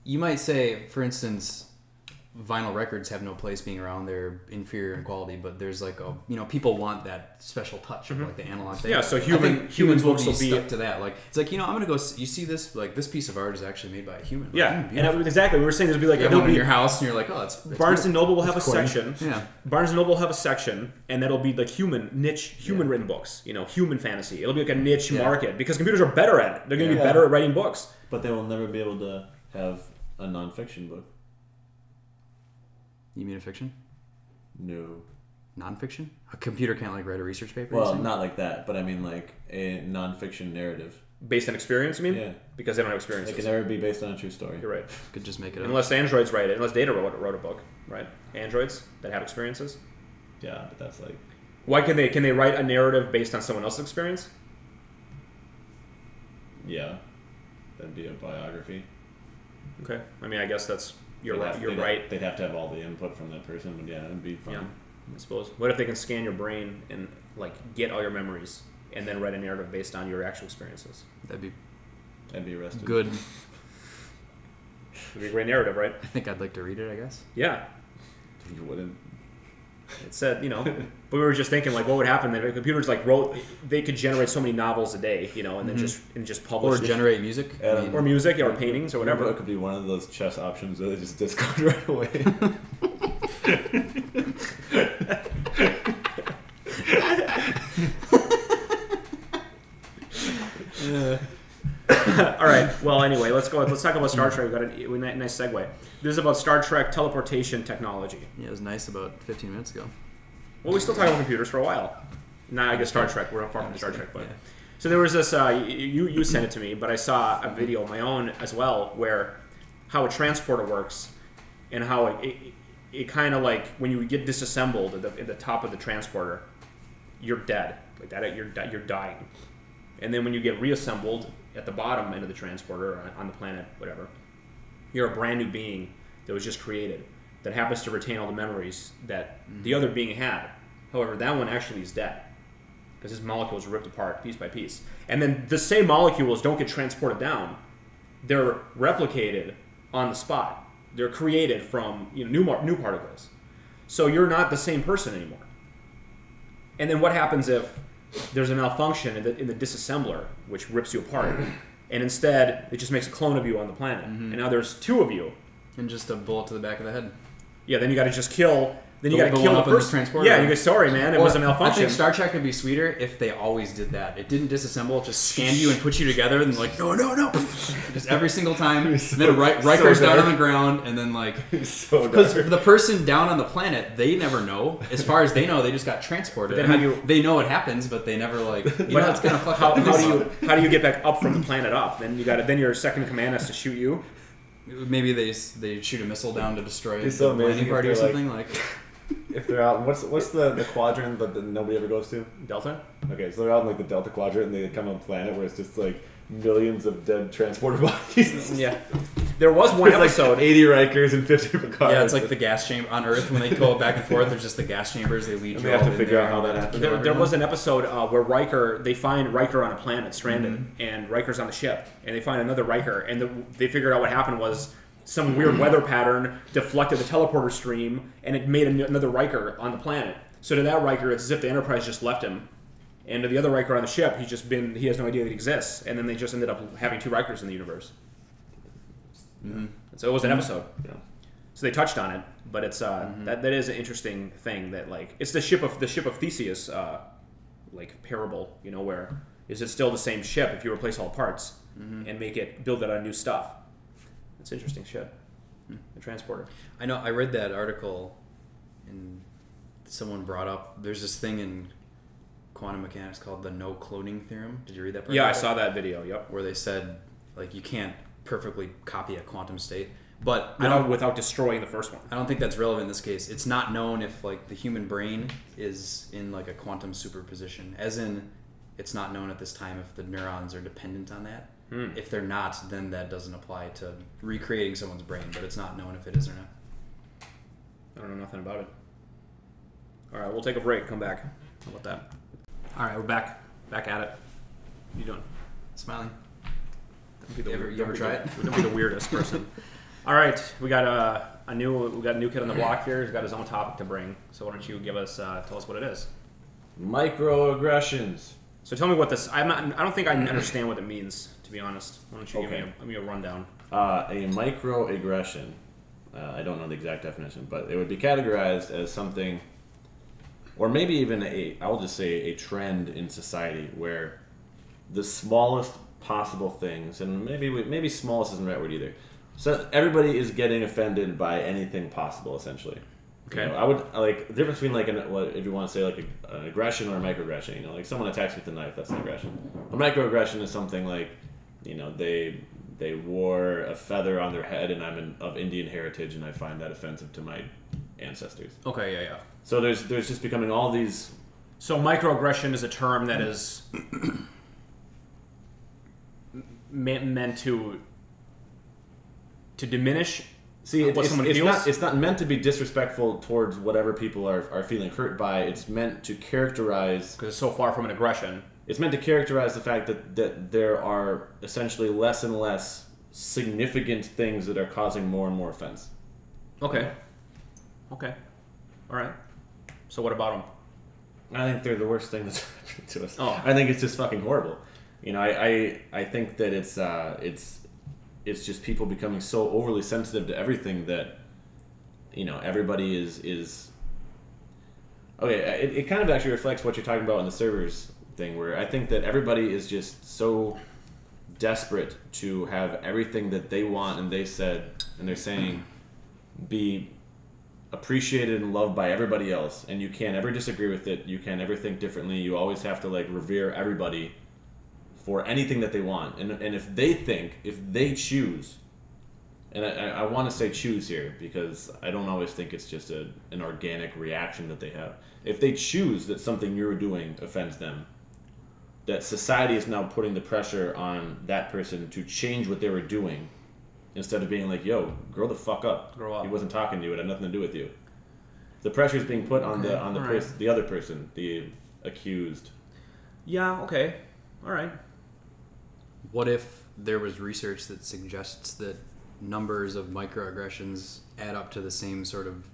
you might say, for instance, vinyl records have no place being around. They're inferior in quality, but there's like a, you know, people want that special touch of like the analog thing. Yeah, so humans will books will be stuck to that. Like, it's like, you know, I'm gonna go. You see this? Like, this piece of art is actually made by a human. Like, yeah, and exactly. We were saying there'd be like you have one in your house, and you're like, oh, it's Barnes and Noble will have a section. Yeah. Barnes and Noble will have a section, and that'll be like niche human written books. You know, human fantasy. It'll be like a niche market because computers are better at it. They're going to be better at writing books. But they will never be able to have a nonfiction book. You mean a fiction? No. Nonfiction? A computer can't like write a research paper? Well, not like that, but I mean like a nonfiction narrative. Based on experience, you mean? Yeah. Because they don't have experience. It can never be based on a true story. You're right. Could just make it up. Unless androids write it. Unless Data wrote a book, right? Androids that have experiences. Yeah, but that's like... Why can they write a narrative based on someone else's experience? Yeah. That'd be a biography. Okay. I mean, I guess that's... You're right. They'd have to have all the input from that person, but yeah, it'd be fun. Yeah, I suppose. What if they can scan your brain and like get all your memories and then write a narrative based on your actual experiences? That'd be arrested. good. It'd be a great narrative, right? I think I'd like to read it, I guess. Yeah. You wouldn't. It said, you know, but we were just thinking, like, what would happen if computers like they could generate so many novels a day, you know, and then just publish or generate music, or music, or paintings, or whatever. It could be one of those chess options that they just discard right away. All right. Well, anyway, let's talk about Star Trek. We got a nice segue. This is about Star Trek teleportation technology. Yeah, it was nice about 15 minutes ago. Well, we still talk about computers for a while. Now I guess Star Trek. We're not far from Star Trek, but so there was this. You sent it to me, but I saw a video of my own as well, where how a transporter works, and how it kind of like when you get disassembled at the top of the transporter, you're dead. Like that, you're dying, and then when you get reassembled at the bottom end of the transporter on the planet, whatever, you're a brand new being that was just created that happens to retain all the memories that the other being had. However, that one actually is dead because his molecules are ripped apart piece by piece. And then the same molecules don't get transported down. They're replicated on the spot. They're created from new particles. So you're not the same person anymore. And then what happens if there's a malfunction in the disassembler, which rips you apart, and instead it just makes a clone of you on the planet, and now there's two of you, and just a bullet to the back of the head. Yeah, then you got to just kill. Then you got to kill the first transporter. Yeah, you go, sorry, man, it was a malfunction. I think Star Trek would be sweeter if they always did that. It didn't disassemble, it just scanned you and put you together, and like, no, just every single time. Then Riker's down on the ground, and then like, because the person down on the planet, they never know. As far as they know, they just got transported. But then they know it happens, but they never like. It's kind of fucked up. How do you get back up from the planet up? Then then your second in command has to shoot you. Maybe they shoot a missile down to destroy the landing party or something like. If they're out, what's the quadrant that nobody ever goes to? Delta? Okay, so they're out in like the Delta quadrant, and they come on a planet where it's just like millions of dead transporter bodies. Yeah, there was one episode, like 80 Rikers and 50 Picards. Yeah, it's like the gas chamber on Earth when they go back and forth. There's just the gas chambers. They lead you. They have to figure out how that happens. There was an episode where they find Riker on a planet stranded, and Riker's on the ship, and they find another Riker, and they figured out what happened was some weird weather pattern deflected the teleporter stream, and it made another Riker on the planet. So to that Riker, it's as if the Enterprise just left him. And to the other Riker on the ship, he has no idea that he exists. And then they just ended up having two Rikers in the universe. Mm-hmm. So it was an episode. Yeah. So they touched on it, but it's that is an interesting thing that like it's the ship of Theseus like parable, where is it still the same ship if you replace all parts and build it on new stuff. It's interesting shit. The transporter. I know. I read that article, and someone brought up there's this thing in quantum mechanics called the no cloning theorem. Did you read that? Yeah, I saw that video. Yep. Where they said like you can't perfectly copy a quantum state, but without destroying the first one. I don't think that's relevant in this case. It's not known if like the human brain is in like a quantum superposition, as in it's not known at this time if the neurons are dependent on that. If they're not, then that doesn't apply to recreating someone's brain, but it's not known if it is or not. I don't know nothing about it. All right, we'll take a break. Come back. How about that? All right, we're back at it. What are you doing? Smiling. You ever try it? Don't be the weirdest person. All right, we got a new kid on the block here. He's got his own topic to bring. So why don't you tell us what it is? Microaggressions. So tell me what this. I don't think I understand what it means, to be honest. Why don't you give me a rundown? A microaggression. I don't know the exact definition, but it would be categorized as something, or maybe even I'll just say a trend in society where the smallest possible things, and maybe smallest isn't the right word either. So everybody is getting offended by anything possible, essentially. Okay. You know, I would like the difference between like if you want to say like an aggression or a microaggression. You know, like someone attacks me with a knife, that's an aggression. A microaggression is something like, you know, they wore a feather on their head and I'm of Indian heritage and I find that offensive to my ancestors. Okay, yeah. So there's just becoming all these. So microaggression is a term that is meant to diminish. See, what someone feels. It's not meant to be disrespectful towards whatever people are feeling hurt by. It's meant to characterize. Because it's so far from an aggression. It's meant to characterize the fact that there are essentially less and less significant things that are causing more and more offense. Okay. All right. So what about them? I think they're the worst thing that's happened to us. Oh. I think it's just fucking horrible. You know, I think that it's just people becoming so overly sensitive to everything that, you know, everybody is okay. It kind of actually reflects what you're talking about in the servers thing, where I think that everybody is just so desperate to have everything that they want and they're saying be appreciated and loved by everybody else, and you can't ever disagree with it. You can't ever think differently. You always have to like revere everybody for anything that they want. And if they choose, and I want to say choose here because I don't always think it's just an organic reaction that they have. If they choose that something you're doing offends them, that society is now putting the pressure on that person to change what they were doing instead of being like, yo, grow the fuck up. Grow up. He wasn't talking to you. It had nothing to do with you. The pressure is being put on the other person, the accused. Yeah, okay. All right. What if there was research that suggests that numbers of microaggressions add up to the same sort of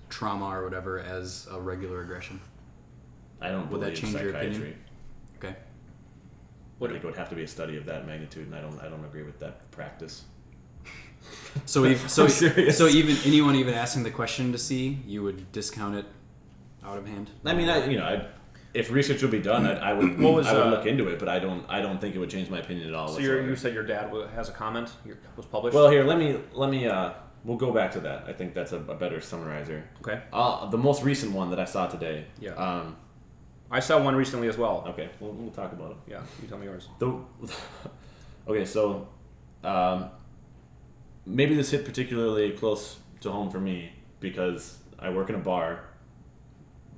trauma or whatever as a regular aggression? I don't Would believe that change your psychiatry. opinion? Okay. I think it would have to be a study of that magnitude, and I don't agree with that practice. So even anyone even asking the question to see, you would discount it out of hand? I mean, if research would be done, I would look into it, but I don't think it would change my opinion at all. So you said your dad has a comment was published? Well, here let me we'll go back to that. I think that's a better summarizer. Okay. The most recent one that I saw today. Yeah. I saw one recently as well. Okay, we'll talk about it. Yeah, you tell me yours. Okay, so maybe this hit particularly close to home for me because I work in a bar.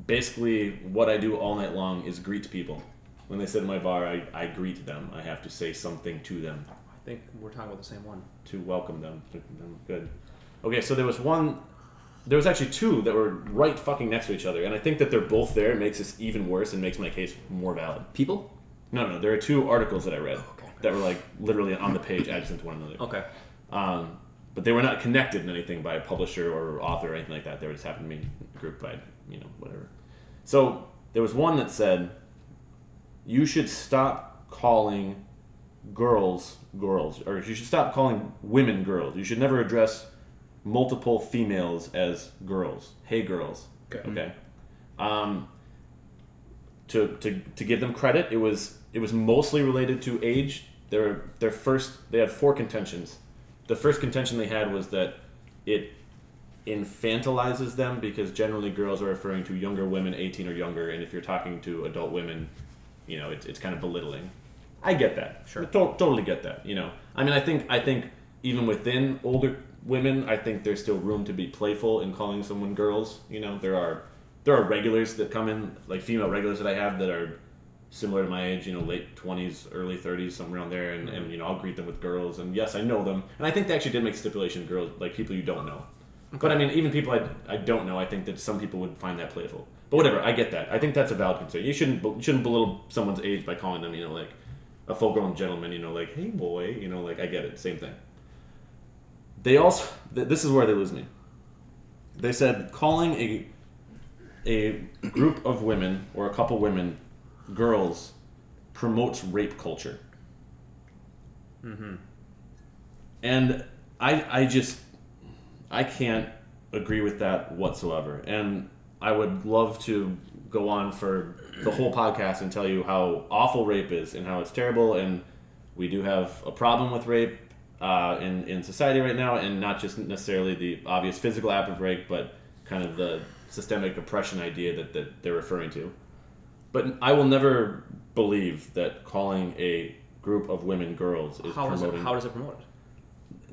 Basically, what I do all night long is greet people. When they sit in my bar, I greet them. I have to say something to them. I think we're talking about the same one. To welcome them. Good. Okay, so there was actually two that were right fucking next to each other, and I think that they're both there. It makes this even worse and makes my case more valid. People? No. There are two articles that I read that were like literally on the page adjacent to one another. Okay. But they were not connected in anything by a publisher or author or anything like that. They just happened to be grouped by, whatever. So there was one that said, you should stop calling girls, or you should stop calling women girls. You should never address multiple females as girls. Hey, girls. Okay. To give them credit, it was mostly related to age. They had four contentions. The first contention they had was that it infantilizes them because generally girls are referring to younger women, 18 or younger, and if you're talking to adult women, it's kind of belittling. I get that. Sure. Totally get that. I mean, I think even within older women, I think there's still room to be playful in calling someone girls. There are regulars that come in, like female regulars that I have that are similar to my age, late 20s, early 30s, somewhere around there, and I'll greet them with girls, and yes, I know them, and I think they actually did make stipulation girls, like people you don't know. Okay. But I mean, even people I don't know, I think that some people would find that playful. But whatever, I get that. I think that's a valid concern. You shouldn't belittle someone's age by calling them, like a full-grown gentleman, like, hey boy, like I get it, same thing. They also, this is where they lose me. They said calling a group of women or a couple women girls promotes rape culture. And I can't agree with that whatsoever. And I would love to go on for the whole podcast and tell you how awful rape is and how it's terrible, and we do have a problem with rape in society right now, and not just necessarily the obvious physical act of rape, but kind of the systemic oppression idea that they're referring to. But I will never believe that calling a group of women girls is promoting... How does it promote it?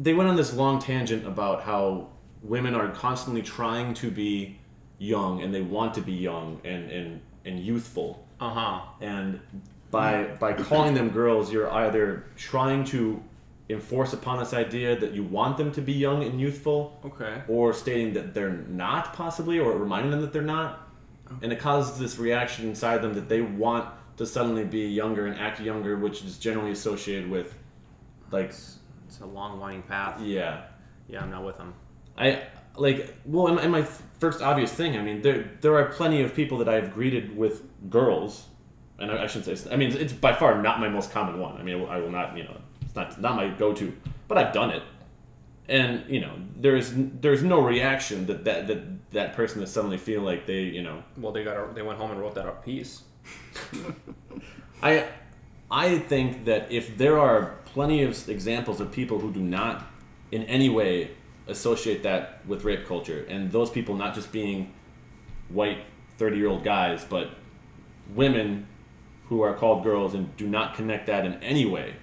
They went on this long tangent about how women are constantly trying to be young, and they want to be young and youthful. And by calling them girls, you're either trying to enforce upon this idea that you want them to be young and youthful, or stating that they're not, possibly, or reminding them that they're not. And it causes this reaction inside them that they want to suddenly be younger and act younger, which is generally associated with, like... It's a long, winding path. Yeah. Yeah, I'm not with them. And my first obvious thing, I mean, there are plenty of people that I've greeted with girls, and I shouldn't say, I mean, it's by far not my most common one. I mean, I will not, it's not my go-to, but I've done it. And, there's no reaction that person is suddenly feeling like they, Well, they went home and wrote that up piece. I think that if there are plenty of examples of people who do not in any way associate that with rape culture, and those people not just being white 30-year-old guys, but women who are called girls and do not connect that in any way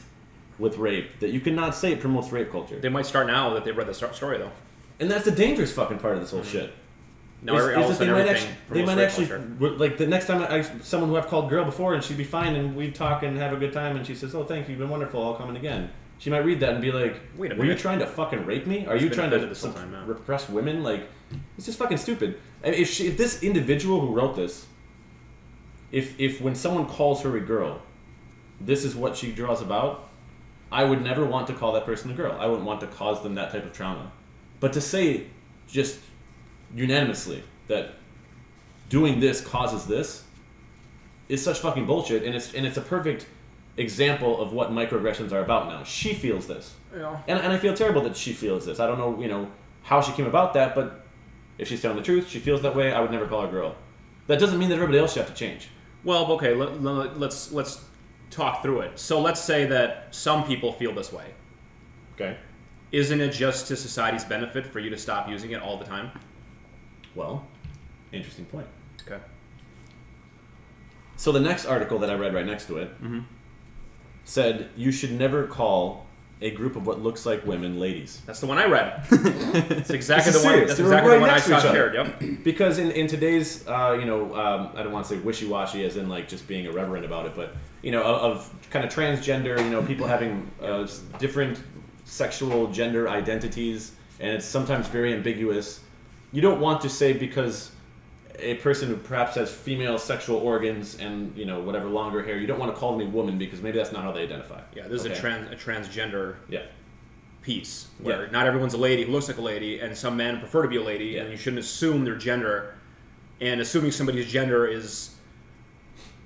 with rape, that you cannot say it promotes rape culture. They might start now that they've read the story, though. And that's the dangerous fucking part of this whole shit. No, they might actually, like, the next time someone who I've called girl before, and she'd be fine, and we'd talk and have a good time, and she says, "Oh, thank you, you've been wonderful, I'll come in again." She might read that and be like, "Wait a minute, were you trying to fucking rape me? Are you trying to time, repress women?" Like, it's just fucking stupid. And if this individual who wrote this, if when someone calls her a girl, this is what she draws about, I would never want to call that person a girl. I wouldn't want to cause them that type of trauma. But to say just unanimously that doing this causes this is such fucking bullshit, and it's a perfect example of what microaggressions are about now. She feels this. Yeah. And I feel terrible that she feels this. I don't know, how she came about that, but if she's telling the truth, she feels that way, I would never call her a girl. That doesn't mean that everybody else should have to change. Well, okay, let's talk through it. So let's say that some people feel this way. Okay. Isn't it just to society's benefit for you to stop using it all the time? Well, interesting point. Okay. So the next article that I read right next to it said you should never call a group of what looks like women ladies. That's the one I read. It's exactly the one. That's exactly the one I saw shared. Yep. Because in today's, I don't want to say wishy-washy as in like just being irreverent about it, but of kind of transgender, people having different sexual gender identities, and it's sometimes very ambiguous. You don't want to say because a person who perhaps has female sexual organs and whatever longer hair, you don't want to call them a woman because maybe that's not how they identify. Yeah, this is a transgender piece where not everyone's a lady who looks like a lady, and some men prefer to be a lady, and you shouldn't assume their gender. And assuming somebody's gender is,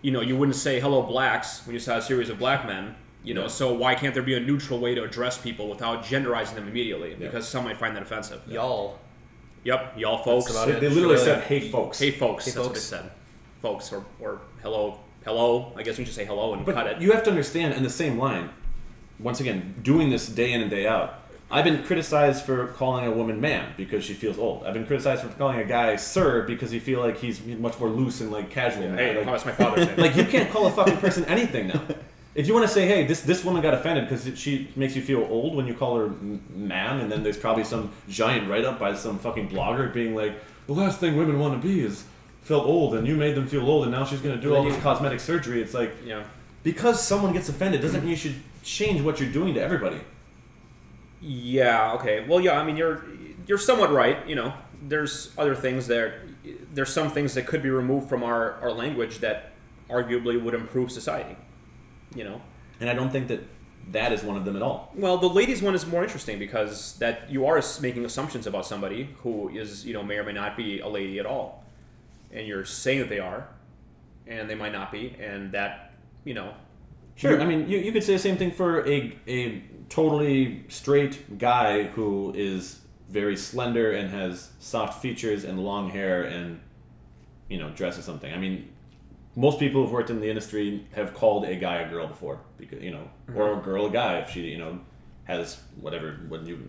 you wouldn't say hello blacks when you saw a series of black men. So why can't there be a neutral way to address people without genderizing them immediately? Because some might find that offensive. Y'all. Yep, y'all folks. They literally said, "Hey folks." Hey folks. That's what they said. Folks or hello. I guess we should say hello and cut it. You have to understand, in the same line, once again, doing this day in and day out, I've been criticized for calling a woman ma'am because she feels old. I've been criticized for calling a guy sir because you feel like he's much more loose and like casual. Yeah, hey, that's my father's name. Like, you can't call a fucking person anything now. If you want to say, hey, this woman got offended because she makes you feel old when you call her ma'am, and then there's probably some giant write-up by some fucking blogger being like, the last thing women want to be is feel old, and you made them feel old, and now she's going to do all this cosmetic surgery. It's like, because someone gets offended doesn't mean you should change what you're doing to everybody. Yeah, okay. Well, yeah, I mean, you're somewhat right. There's other things there's some things that could be removed from our language that arguably would improve society. And I don't think that that is one of them at all. Well, the ladies one is more interesting because that you are making assumptions about somebody who is, may or may not be a lady at all, and you're saying that they are, and they might not be, and that, Sure, I mean, you could say the same thing for a totally straight guy who is very slender and has soft features and long hair and, dresses something. I mean, most people who've worked in the industry have called a guy a girl before, because or a girl a guy if she has whatever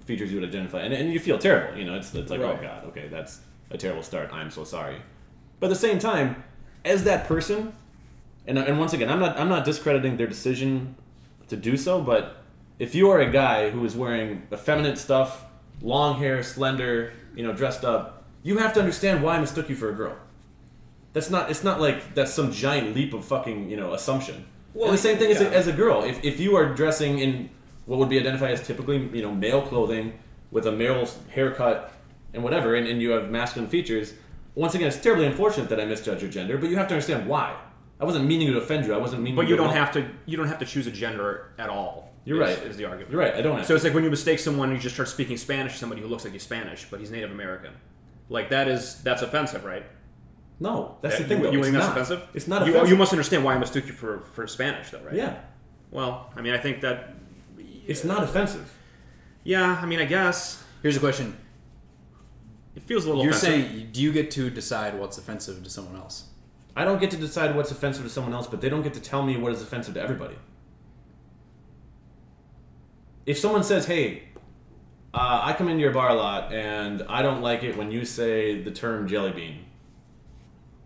features you would identify, and you feel terrible. It's like, right. Oh God, okay, that's a terrible start. I'm so sorry. But at the same time, as that person, and once again, I'm not discrediting their decision to do so, but if you are a guy who is wearing effeminate stuff, long hair, slender, dressed up, you have to understand why I mistook you for a girl. It's not like that's some giant leap of fucking, assumption. Well, and the same thing as a girl. If you are dressing in what would be identified as typically, male clothing with a male haircut and whatever, and you have masculine features, once again, it's terribly unfortunate that I misjudged your gender, but you have to understand why. I wasn't meaning to offend you. I wasn't meaning. But you don't have to choose a gender at all. You're right. Is the argument? You're right. I don't have. So it's like when you mistake someone, you just start speaking Spanish to somebody who looks like he's Spanish, but he's Native American. Like that's offensive, right? No, that's the thing. You think that's offensive? It's not offensive. You must understand why I mistook you for Spanish, though, right? Yeah. Well, I mean, I think that it's not offensive. Yeah, I mean, I guess. Here's a question. It feels a little. You're offensive. saying, do you get to decide what's offensive to someone else? I don't get to decide what's offensive to someone else, but they don't get to tell me what is offensive to everybody. If someone says, "Hey, I come into your bar a lot, and I don't like it when you say the term jelly bean.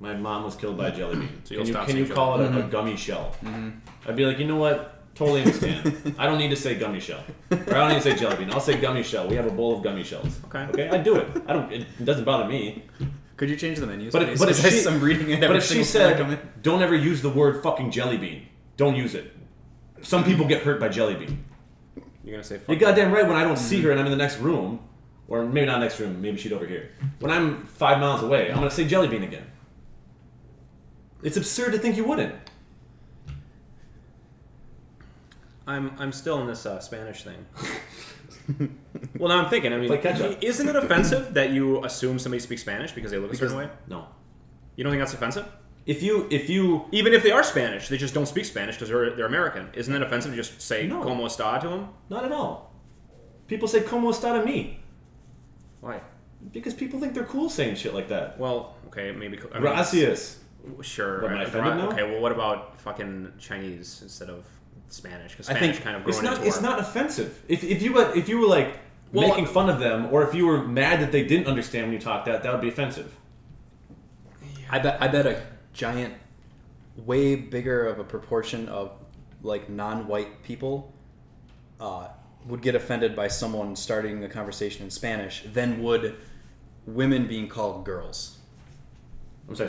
My mom was killed by a jelly bean. So can you call it a gummy shell?" Mm-hmm. I'd be like, you know what? Totally understand. I don't need to say gummy shell, or I don't need to say jelly bean. I'll say gummy shell. We have a bowl of gummy shells. Okay, I do it. It doesn't bother me. Could you change the menu? But if she said, "Don't ever use the word fucking jelly bean. Don't use it." Some people get hurt by jelly bean. You're gonna say, "You're goddamn right." When I don't see her and I'm in the next room, or maybe not next room, maybe she'd over here. When I'm 5 miles away, I'm gonna say jelly bean again. It's absurd to think you wouldn't. I'm still in this Spanish thing. Well, now I'm thinking. I mean, catch-up. Isn't it offensive that you assume somebody speaks Spanish because they look a certain way? No. You don't think that's offensive? If you even if they are Spanish, they just don't speak Spanish because they're American. Isn't it offensive to just say "Cómo está" to them? Not at all. People say "Cómo está" to me. Why? Because people think they're cool saying shit like that. Well, okay, maybe. Gracias. Sure. What, am I offended now? Okay, well, what about fucking Chinese instead of Spanish? Because Spanish kind of growing into it's not offensive. If you were like making fun of them, or if you were mad that they didn't understand when you talked that would be offensive. Yeah. I bet a giant, way bigger of a proportion of like non-white people would get offended by someone starting a conversation in Spanish than would women being called girls. I'm sorry.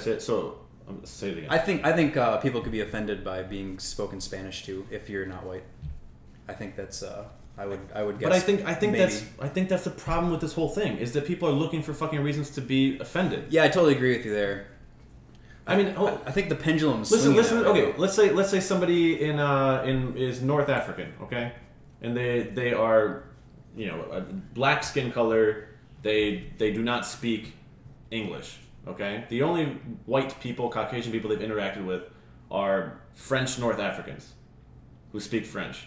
Say it again. I think people could be offended by being spoken Spanish to if you're not white. I think that's I would guess. But I think that's the problem with this whole thing is that people are looking for fucking reasons to be offended. Yeah, I totally agree with you there. I mean, I think the pendulum's listen. Okay, let's say somebody is North African, okay, and they are, a black skin color. They do not speak English. Okay, the only white people, Caucasian people they've interacted with are French North Africans who speak French.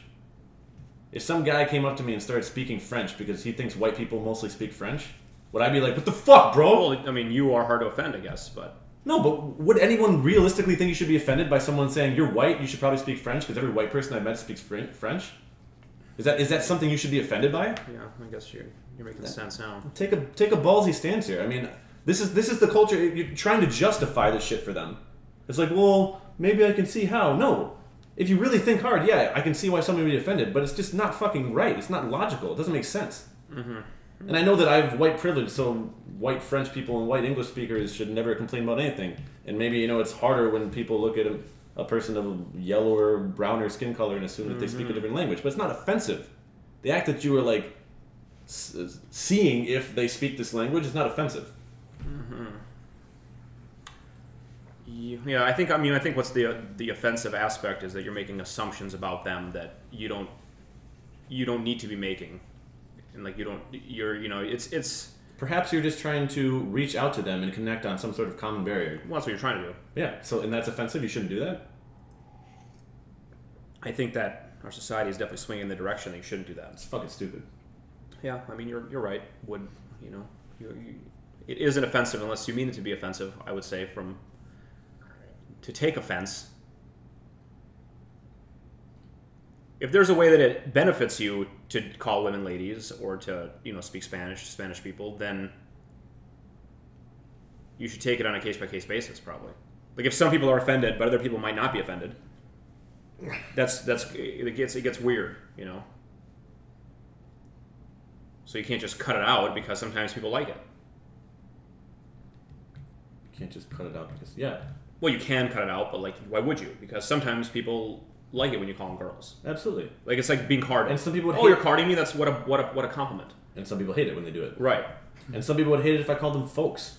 If some guy came up to me and started speaking French because he thinks white people mostly speak French, would I be like, "What the fuck, bro?" Well, I mean, you are hard to offend, I guess, but... No, but would anyone realistically think you should be offended by someone saying, "You're white, you should probably speak French," because every white person I've met speaks French? Is that something you should be offended by? Yeah, I guess you're making sense now. Take a ballsy stance here. I mean, this is the culture. You're trying to justify this shit for them. It's like, well, maybe I can see how. No. If you really think hard, yeah, I can see why somebody would be offended, but it's just not fucking right. It's not logical. It doesn't make sense. Mm-hmm. And I know that I have white privilege, so white French people and white English speakers should never complain about anything. And maybe, it's harder when people look at a person of a yellower, browner skin color and assume that they speak a different language. But it's not offensive. The act that you were, seeing if they speak this language is not offensive. Mm-hmm. Yeah, I think what's the offensive aspect is that you're making assumptions about them that you don't you don't need to be making, and like you're it's perhaps you're just trying to reach out to them and connect on some sort of common barrier. well, that's what you're trying to do. Yeah. So and that's offensive. You shouldn't do that. I think that our society is definitely swinging in the direction that you shouldn't do that. It's fucking stupid. Yeah, I mean you're right. It isn't offensive unless you mean it to be offensive. I would say to take offense. If there's a way that it benefits you to call women ladies or to speak Spanish to Spanish people, then you should take it on a case-by-case basis, probably. Like if some people are offended, but other people might not be offended, it gets weird, So you can't just cut it out because sometimes people like it. You can't just cut it out because Well, you can cut it out, but like, why would you? Because sometimes people like it when you call them girls. Absolutely. Like it's like being carded. And some people would you're carding me. That's what a compliment. And some people hate it when they do it. Right. And some people would hate it if I called them folks.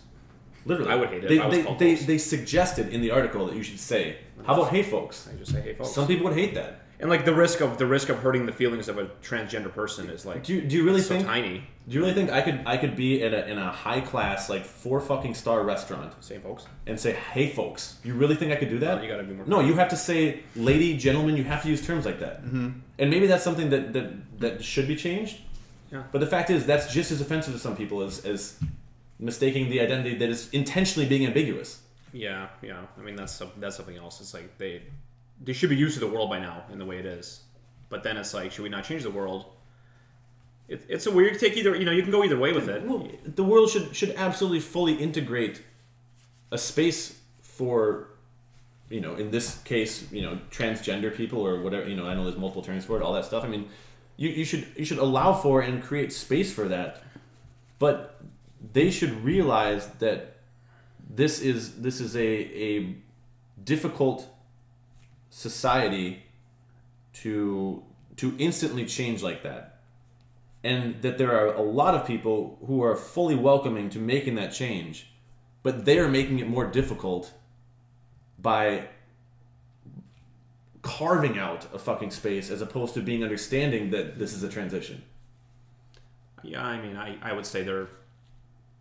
Literally, I would hate it if I was called folks. They suggested in the article that you should say, "How about hey folks?" I just say hey folks. Some people would hate that. And like the risk of hurting the feelings of a transgender person is like do you really think so tiny? Do you really think I could be in a high class like 4-fucking-star restaurant Say folks and say hey folks? You really think I could do that? You gotta be more. No, you have to say lady, gentleman. You have to use terms like that. Mm-hmm. And maybe that's something that should be changed. Yeah. But the fact is that's just as offensive to some people as mistaking the identity that is intentionally being ambiguous. Yeah. I mean that's something else. It's like they should be used to the world by now in the way it is. But then it's like, should we not change the world? It's a weird take either. You can go either way with it. Well, the world should absolutely fully integrate a space for, in this case, transgender people or whatever. I know there's multiple terms for it, all that stuff. I mean, you should allow for and create space for that, but they should realize that this is a difficult society to instantly change like that. And that there are a lot of people who are fully welcoming to making that change, but they are making it more difficult by carving out a fucking space as opposed to being understanding that this is a transition. Yeah, I mean, I would say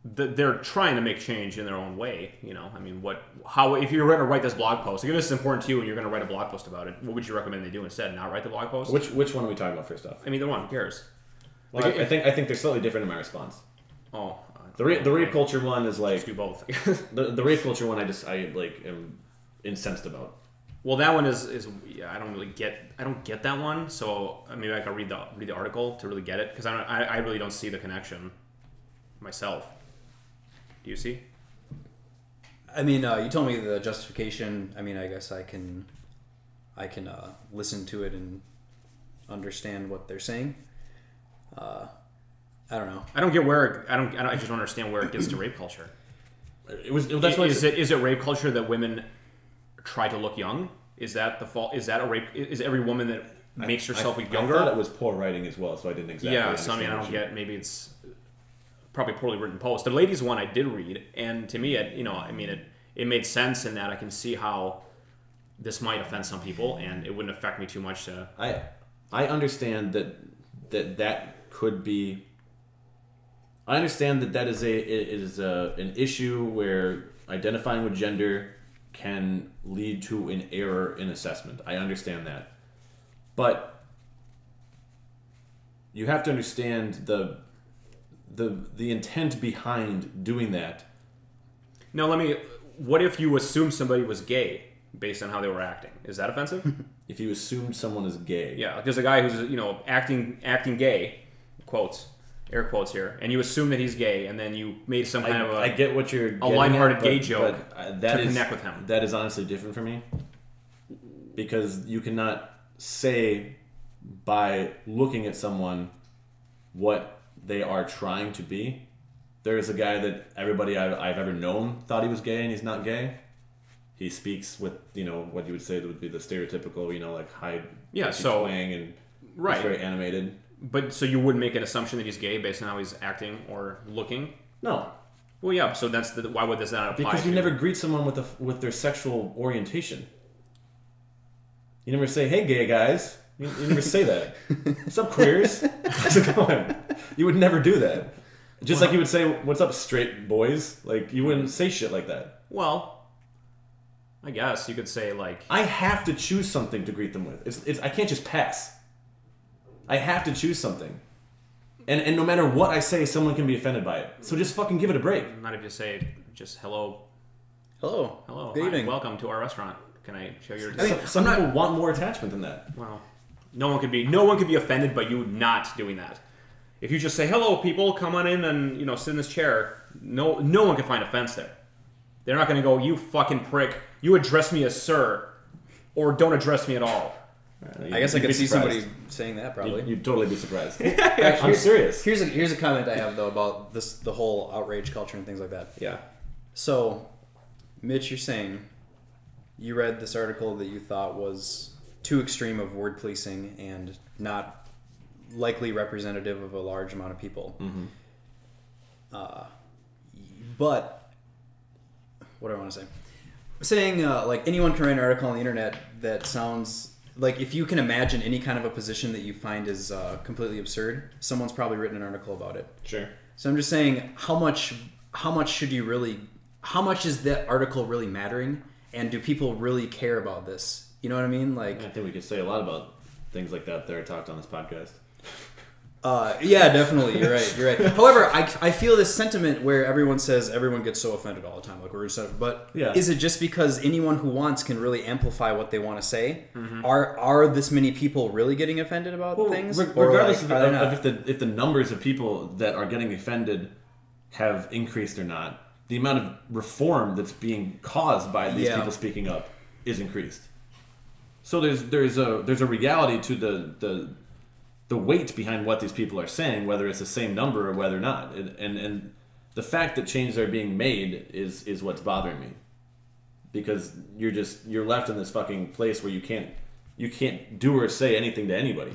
they're trying to make change in their own way. I mean, if you're going to write this blog post, if this is important to you and you're going to write a blog post about it, what would you recommend they do instead? Not write the blog post? Which one are we talking about first off? I mean, the one. Who cares? Well, I think they're slightly different in my response. Oh, the rape culture one is like just do both. the rape culture one. I am incensed about. Well, that one is I don't get that one. So maybe I can read the article to really get it because I really don't see the connection myself. Do you see? I mean, you told me the justification. I mean, I guess I can listen to it and understand what they're saying. I don't know. I don't get where I just don't understand where it gets to rape culture. Is it rape culture that women try to look young? Is that the fault? Is that a rape? Is every woman that makes herself younger? I thought it was poor writing as well, so I didn't exactly. Yeah, so I mean, I don't get. Maybe it's probably poorly written post. The ladies one I did read, and to me, it made sense in that I can see how this might offend some people, and it wouldn't affect me too much. I understand that could be. I understand that is an issue where identifying with gender can lead to an error in assessment. I understand that, but you have to understand the intent behind doing that. No, what if you assume somebody was gay based on how they were acting? Is that offensive? If you assume someone is gay. Yeah, there's a guy who's acting gay, air quotes here, and you assume that he's gay, and then you made some kind of I get what you're a lighthearted gay joke to connect with him. That is honestly different for me, because you cannot say by looking at someone what they are trying to be. There is a guy that everybody I've ever known thought he was gay, and he's not gay. He speaks with what you would say would be the stereotypical like high twang and right. He's very animated. But so you wouldn't make an assumption that he's gay based on how he's acting or looking? No. Well, yeah. So why would this not apply? Because you never greet someone with their sexual orientation. You never say, "Hey, gay guys." You never say that. What's up, queers? How's it going? You would never do that. Just like you would say, what's up, straight boys? Like, you wouldn't say shit like that. Well, I guess you could say, like... I have to choose something to greet them with. I can't just pass. I have to choose something. And no matter what I say, someone can be offended by it. So just fucking give it a break. Not if you say, just hello. Hello. Hello. Good evening. Welcome to our restaurant. Can I show your... I mean, some people want more attachment than that. Well, no one could be offended by you not doing that. If you just say, hello, people, come on in and, sit in this chair, no one can find offense there. They're not going to go, you fucking prick, you address me as sir, or don't address me at all. I guess I could see somebody saying that, probably. You'd totally be surprised. I'm serious. Here's a comment I have, though, about the whole outrage culture and things like that. Yeah. So, Mitch, you're saying you read this article that you thought was too extreme of word policing and not likely representative of a large amount of people. Mm-hmm. But what do I want to say? I'm saying like anyone can write an article on the internet that sounds like, if you can imagine any kind of a position that you find is completely absurd, someone's probably written an article about it. Sure. So I'm just saying, how much is that article really mattering, and do people really care about this? You know what I mean? Like, I think we could say a lot about things like that are talked on this podcast. Yeah, definitely. You're right. However, I feel this sentiment where everyone says everyone gets so offended all the time, like we're offended. But is it just because anyone who wants can really amplify what they want to say? Mm-hmm. Are this many people really getting offended about things? Regardless of if the numbers of people that are getting offended have increased or not, the amount of reform that's being caused by these people speaking up is increased. So there's a reality to the weight behind what these people are saying, whether it's the same number or whether not. And the fact that changes are being made is what's bothering me. Because you're left in this fucking place where you can't do or say anything to anybody.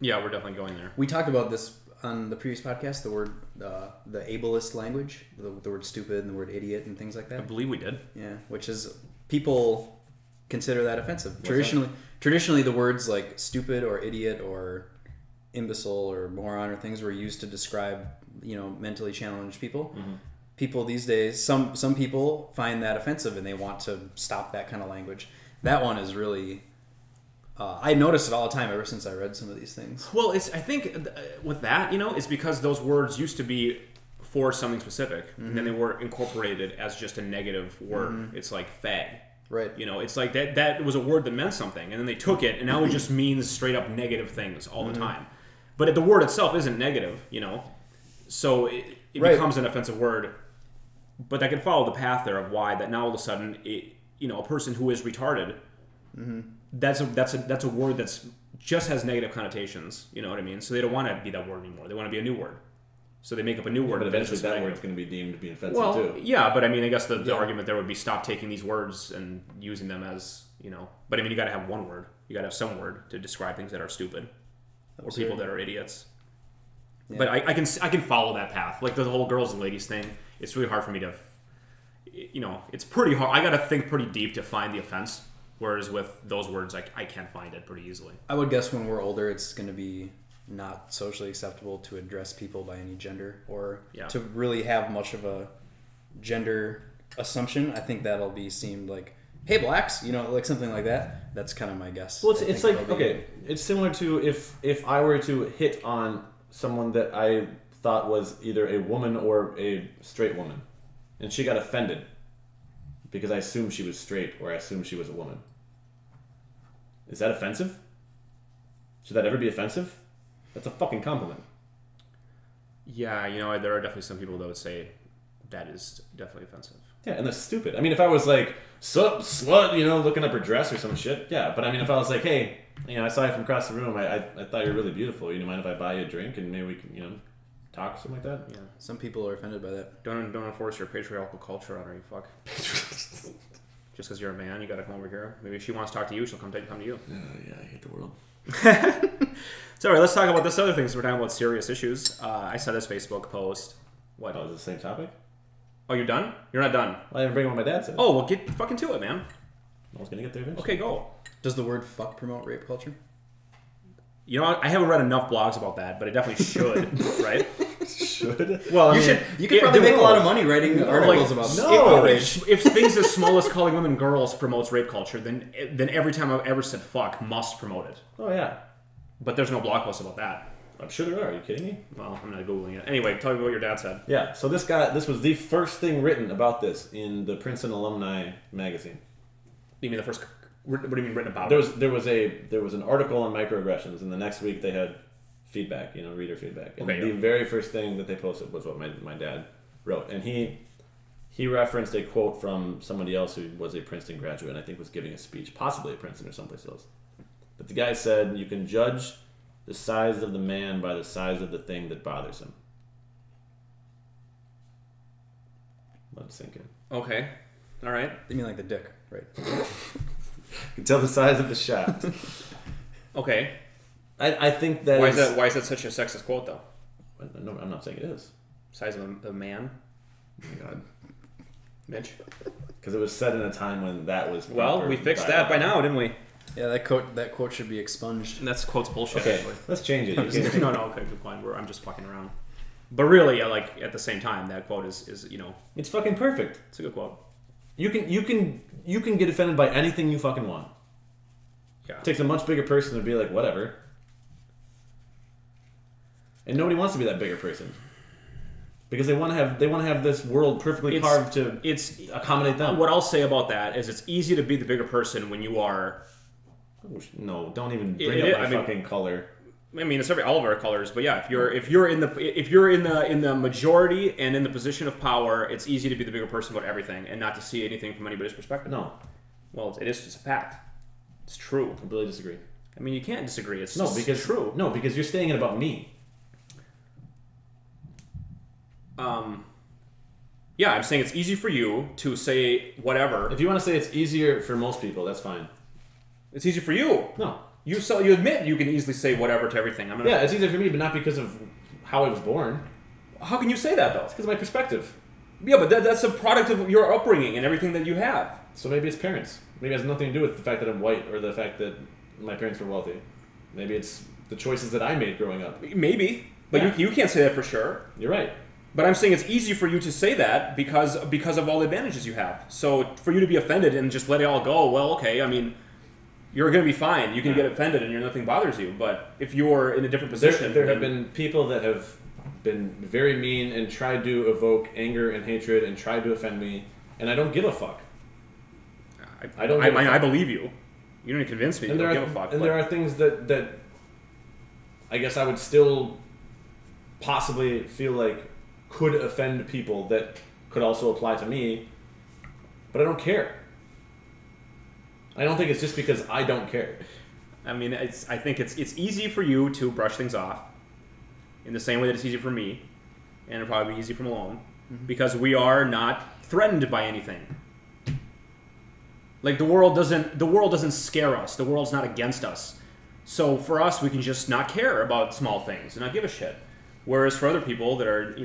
Yeah, we're definitely going there. We talked about this on the previous podcast, the word, the ableist language, the word stupid and the word idiot and things like that. I believe we did. Yeah, which is, people consider that offensive. Traditionally, the words like stupid or idiot or imbecile or moron or things were used to describe, mentally challenged people. Mm-hmm. People these days, some people find that offensive and they want to stop that kind of language. That one is really... I notice it all the time ever since I read some of these things. Well, I think with that, it's because those words used to be for something specific, mm-hmm. and then they were incorporated as just a negative word. Mm-hmm. It's like fag. Right. It's like that was a word that meant something, and then they took it, and now it just means straight up negative things all the time. But the word itself isn't negative, so it becomes an offensive word. But that can follow the path there of why that now all of a sudden, a person who is retarded, that's a word that's just has negative connotations. You know what I mean? So they don't want to be that word anymore. They want to be a new word. So they make up a new word. But eventually that word's going to be deemed to be offensive too. Yeah, but I mean, I guess the argument there would be stop taking these words and using them as, But I mean, you got to have one word. You got to have some word to describe things that are stupid or people that are idiots. Yeah. But I can follow that path. Like the whole girls and ladies thing, it's really hard for me to, it's pretty hard. I got to think pretty deep to find the offense. Whereas with those words, I can find it pretty easily. I would guess when we're older, it's going to be not socially acceptable to address people by any gender or to really have much of a gender assumption. I think that'll be seemed like, hey, blacks, like something like that. That's kind of my guess. Well, it's like, okay, it's similar to if I were to hit on someone that I thought was either a woman or a straight woman, and she got offended because I assumed she was straight or I assumed she was a woman. Is that offensive? Should that ever be offensive? That's a fucking compliment. Yeah, there are definitely some people that would say that is definitely offensive. Yeah, and that's stupid. I mean, if I was like, sup, slut, looking up her dress or some shit, yeah. But I mean, if I was like, hey, I saw you from across the room, I thought you were really beautiful. You mind if I buy you a drink and maybe we can, talk or something like that? Yeah. Some people are offended by that. Don't enforce your patriarchal culture on her, you fuck. Just because you're a man, you gotta come over here. Maybe if she wants to talk to you, she'll come to you. Yeah, I hate the world. So, all right, let's talk about this other thing. So we're talking about serious issues. I saw this Facebook post. What? Oh, is it the same topic? Oh, you're done? You're not done. Well, I didn't bring what my dad said. Oh, well, get fucking to it, man. I was gonna get there eventually. Okay, go. Does the word fuck promote rape culture? You know, I haven't read enough blogs about that, but I definitely should, right? Should? Well, I mean, you could probably make a lot of money writing articles about if things as small as calling women girls promotes rape culture, then every time I've ever said fuck must promote it. Oh, yeah. But there's no blog post about that. I'm sure there are. Are you kidding me? Well, I'm not Googling it. Anyway, tell me what your dad said. Yeah, so this was the first thing written about this in the Princeton Alumni magazine. You mean the first... What do you mean written about? There was an article on microaggressions, and the next week they had feedback, reader feedback. And the very first thing that they posted was what my dad wrote. And he referenced a quote from somebody else who was a Princeton graduate and I think was giving a speech, possibly at Princeton or someplace else. But the guy said, you can judge the size of the man by the size of the thing that bothers him. Let it sink in. Okay. All right. You mean like the dick, right? You can tell the size of the shaft. Okay. I think that why is that such a sexist quote, though? No, I'm not saying it is. Size of the man? Oh my God. Mitch? Because it was said in a time when that was Well, we fixed that by now, didn't we? Yeah, that quote should be expunged. And that's quote's bullshit, Okay, actually. let's change it. No, okay, good point. I'm just fucking around. But really, like, at the same time, that quote is It's fucking perfect. it's a good quote. You can get offended by anything you fucking want. Yeah. It takes a much bigger person to be like, whatever. And nobody wants to be that bigger person. Because they want to have this world perfectly carved to accommodate them. What I'll say about that is it's easy to be the bigger person when you are... No, don't even bring up my fucking color. I mean, it's all of our colors, but yeah, if you're in the majority and in the position of power, it's easy to be the bigger person about everything and not to see anything from anybody's perspective. No. Well, it is just a fact. It's true. I completely disagree. I mean, you can't disagree. It's true. No, because you're saying it about me. Yeah, I'm saying it's easy for you to say whatever. If you want to say it's easier for most people, that's fine. It's easy for you. No. You admit you can easily say whatever to everything. Yeah, it's easier for me, but not because of how I was born. How can you say that, though? It's because of my perspective. Yeah, but that's a product of your upbringing and everything that you have. So maybe it's parents. Maybe it has nothing to do with the fact that I'm white or the fact that my parents were wealthy. Maybe it's the choices that I made growing up. Maybe. But you can't say that for sure. You're right. But I'm saying it's easy for you to say that because of all the advantages you have. So for you to be offended and just let it all go, well, okay, I mean, you're going to be fine. You can get offended and nothing bothers you. But if you're in a different position... There have been people that have been very mean and tried to evoke anger and hatred and tried to offend me, and I don't give a fuck. I believe you. You don't need to convince me. You don't give a fuck. And there are things that I guess I would still possibly feel like could offend people that could also apply to me, but I don't care. I don't think it's just because I don't care. I mean, I think it's easy for you to brush things off in the same way that it's easy for me, and it'll probably be easy for Malone, because we are not threatened by anything. Like the world doesn't scare us. The world's not against us. So for us, we can just not care about small things and not give a shit. Whereas for other people that are,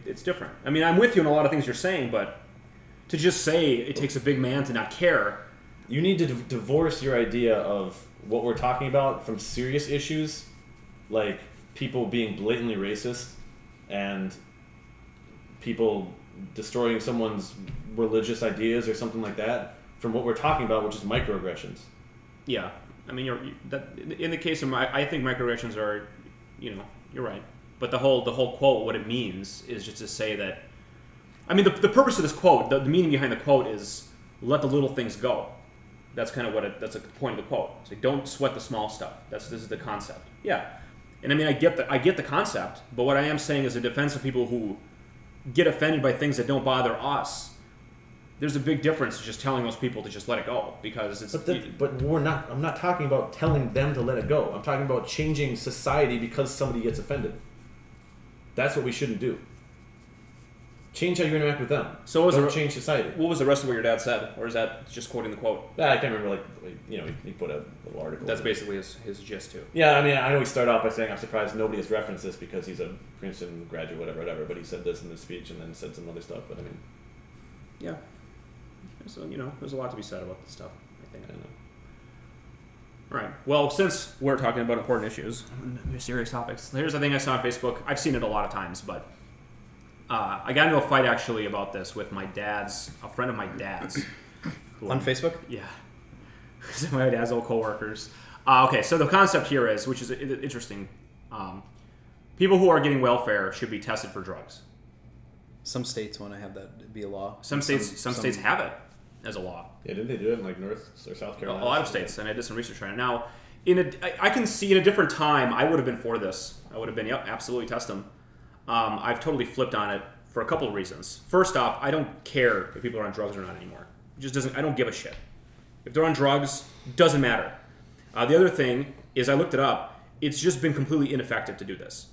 it's different. I mean, I'm with you in a lot of things you're saying, but to just say it takes a big man to not care. You need to divorce your idea of what we're talking about from serious issues, like people being blatantly racist and people destroying someone's religious ideas or something like that, from what we're talking about, which is microaggressions. Yeah. I mean, in the case of I think microaggressions are, you're right. But the whole quote, what it means is just to say that, I mean, the purpose of this quote, the meaning behind the quote is let the little things go. That's kind of that's the point of the quote. It's like, don't sweat the small stuff. This is the concept. Yeah. And I mean, I get the concept, but what I am saying is a defense of people who get offended by things that don't bother us. There's a big difference just telling those people to just let it go because it's. But we're not. I'm not talking about telling them to let it go. I'm talking about changing society because somebody gets offended. That's what we shouldn't do. Change how you interact with them. So don't change society. What was the rest of what your dad said, or is that just quoting the quote? I can't remember. He put a little article. That's basically his gist too. Yeah, I mean, I know he started off by saying, "I'm surprised nobody has referenced this because he's a Princeton graduate, whatever." But he said this in the speech and then said some other stuff. But I mean, yeah. So there's a lot to be said about this stuff. I think. I know. Right. Well, since we're talking about important issues, serious topics, here's the thing I saw on Facebook. I've seen it a lot of times, but I got into a fight actually about this with a friend of my dad's. On Facebook? Yeah. My dad's old coworkers. Okay, so the concept here is, which is interesting, people who are getting welfare should be tested for drugs. Some states want to have that be a law. Some states have it as a law. Yeah, didn't they do it in like North or South Carolina? A lot of states, and I did some research on it. Now, I can see in a different time, I would have been for this. I would have been, yep, absolutely test them. I've totally flipped on it for a couple of reasons. First off, I don't care if people are on drugs or not anymore. It just doesn't. I don't give a shit. If they're on drugs, doesn't matter. The other thing is, I looked it up. It's just been completely ineffective to do this.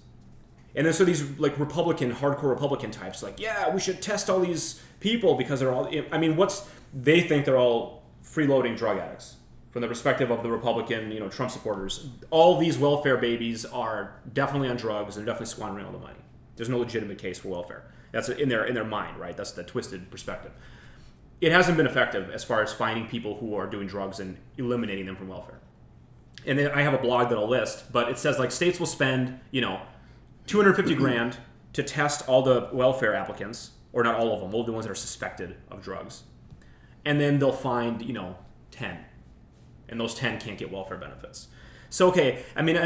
And then so these like hardcore Republican types, like, yeah, we should test all these people because they're all. I mean, they think they're all freeloading drug addicts from the perspective of the Republican, Trump supporters. All these welfare babies are definitely on drugs and definitely squandering all the money. There's no legitimate case for welfare. That's in their mind, right? That's the twisted perspective. It hasn't been effective as far as finding people who are doing drugs and eliminating them from welfare. And then I have a blog that I'll list, but it says like states will spend, $250,000 to test all the welfare applicants, or not all of them, all the ones that are suspected of drugs. And then they'll find, 10. And those 10 can't get welfare benefits. So, okay, I mean,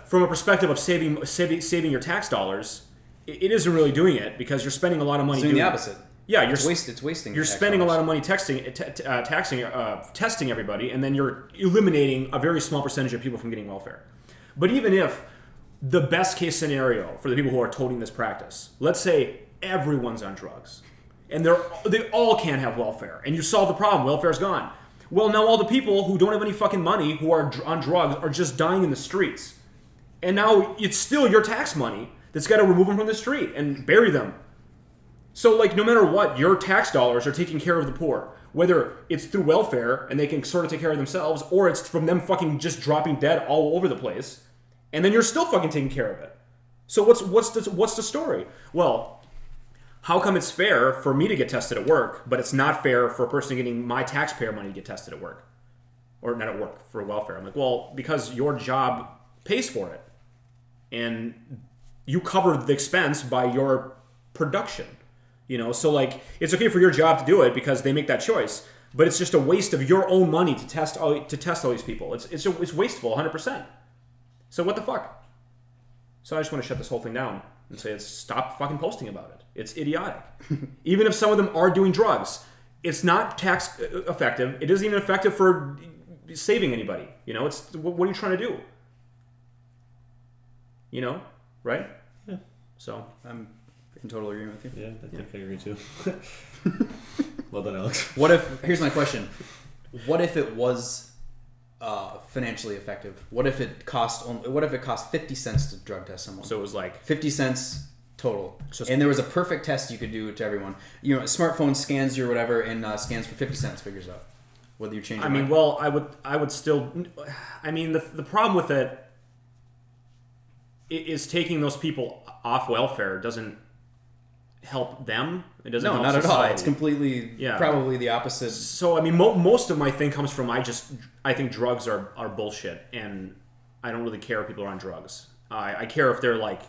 from a perspective of saving your tax dollars, it isn't really doing it because you're spending a lot of money doing the opposite. Yeah, it's wasting. You're spending a lot of money testing everybody, and then you're eliminating a very small percentage of people from getting welfare. But even if the best case scenario for the people who are toting this practice, let's say everyone's on drugs, and they all can't have welfare, and you solve the problem, welfare's gone. Well, now all the people who don't have any fucking money who are on drugs are just dying in the streets, and now it's still your tax money that's got to remove them from the street and bury them. So, like, no matter what, your tax dollars are taking care of the poor. Whether it's through welfare and they can sort of take care of themselves, or it's from them fucking just dropping dead all over the place, and then you're still fucking taking care of it. So what's the story? Well, how come it's fair for me to get tested at work, but it's not fair for a person getting my taxpayer money to get tested at work? Or not at work, for welfare. I'm like, well, because your job pays for it. And you cover the expense by your production. So like it's okay for your job to do it because they make that choice, but it's just a waste of your own money to test all these people. It's wasteful, 100%. So what the fuck? So I just want to shut this whole thing down and say stop fucking posting about it. It's idiotic. Even if some of them are doing drugs, it's not tax effective. It isn't even effective for saving anybody. It's what are you trying to do? Right? Yeah. So I'm in total agreement with you. Yeah, I think I agree too. Well done, Alex. Here's my question. What if it was financially effective? What if it cost 50 cents to drug test someone? So it was like 50 cents total. And there was a perfect test you could do to everyone. A smartphone scans you or whatever and scans for 50 cents, figures out whether you change your mind. Well, I would still, the problem with it is taking those people off welfare doesn't help them. It doesn't help not society. At all. It's completely, probably the opposite. So, most of my thing comes from I think drugs are bullshit, and I don't really care if people are on drugs. I care if they're like,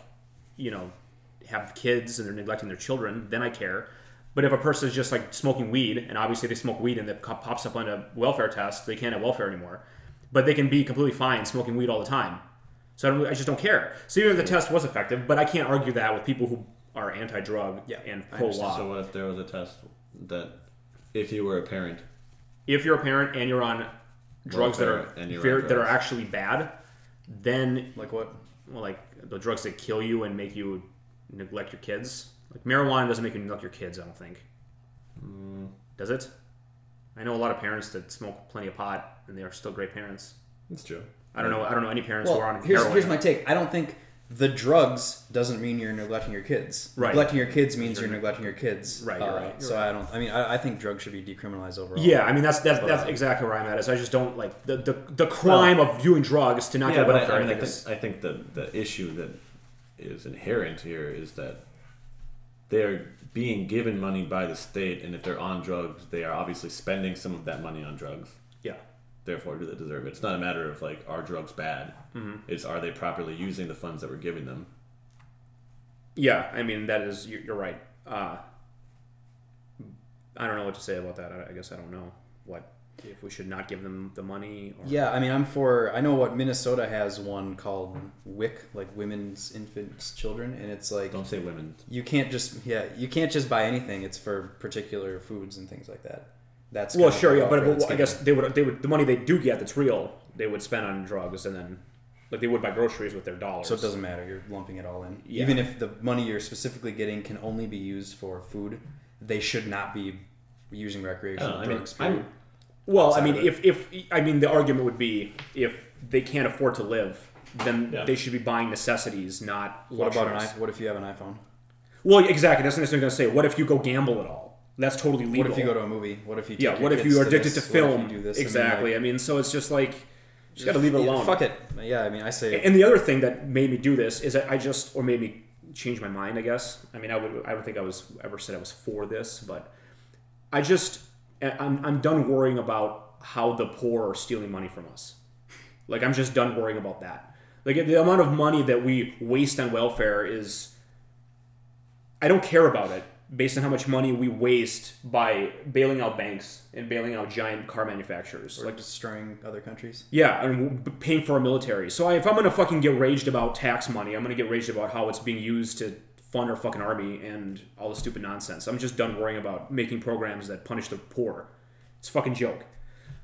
have kids and they're neglecting their children, then I care. But if a person is just like smoking weed, and obviously they smoke weed and it pops up on a welfare test, they can't have welfare anymore. But they can be completely fine smoking weed all the time. So I just don't care. So even if the test was effective, but I can't argue that with people who are anti-drug and pro-law. So what if there was a test that if you were a parent? If you're a parent and you're on drugs that are actually bad, then... Like what? Well, like the drugs that kill you and make you neglect your kids. Like marijuana doesn't make you neglect your kids, I don't think. Does it? I know a lot of parents that smoke plenty of pot and they are still great parents. That's true. I don't know any parents who are on heroin. Heroin. Here's my take. I don't think the drugs doesn't mean you're neglecting your kids. Right. Neglecting your kids means you're neglecting your kids. Right, you're right. So right. I think drugs should be decriminalized overall. Yeah, that's exactly where I'm at. Is I just don't like the crime of doing drugs to not get welfare. I think the issue that is inherent here is that they're being given money by the state, and if they're on drugs, they are obviously spending some of that money on drugs. Yeah. therefore do they deserve it. It's not a matter of like, are drugs bad? It's, are they properly using the funds that we're giving them? Yeah, I mean, that is, you're right. I don't know what to say about that. I guess I don't know what, if we should not give them the money. Or... Yeah, I mean, I know what Minnesota has one called WIC, like Women's Infants Children, and it's like... Don't say women. You can't just buy anything. It's for particular foods and things like that. That's well, sure, yeah, but I guess they would the money they do get that's real, they would spend on drugs, and then like they would buy groceries with their dollars. So it doesn't matter. You're lumping it all in. Yeah. Even if the money you're specifically getting can only be used for food, they should not be using recreational drugs. Well, I mean, if the argument would be if they can't afford to live, then they should be buying necessities, not What luxuries. about what if you have an iPhone? Well, exactly. That's what I was going to say. What if you go gamble at all? That's totally legal. What if you go to a movie? What if you take what your if kids you are to addicted this? to film? What if you do this? Exactly. I mean, so it's just like you just got to leave it alone. Fuck it. Yeah, I mean, I say. And the other thing that made me do this is that or made me change my mind, I guess. I mean, I would think I was ever said I was for this, but I'm done worrying about how the poor are stealing money from us. Like, I'm just done worrying about that. Like, the amount of money that we waste on welfare is, I don't care about it based on how much money we waste by bailing out banks and bailing out giant car manufacturers. Or like destroying other countries. Yeah, and paying for our military. So if I'm going to fucking get raged about tax money, I'm going to get raged about how it's being used to fund our fucking army and all the stupid nonsense. I'm just done worrying about making programs that punish the poor. It's a fucking joke.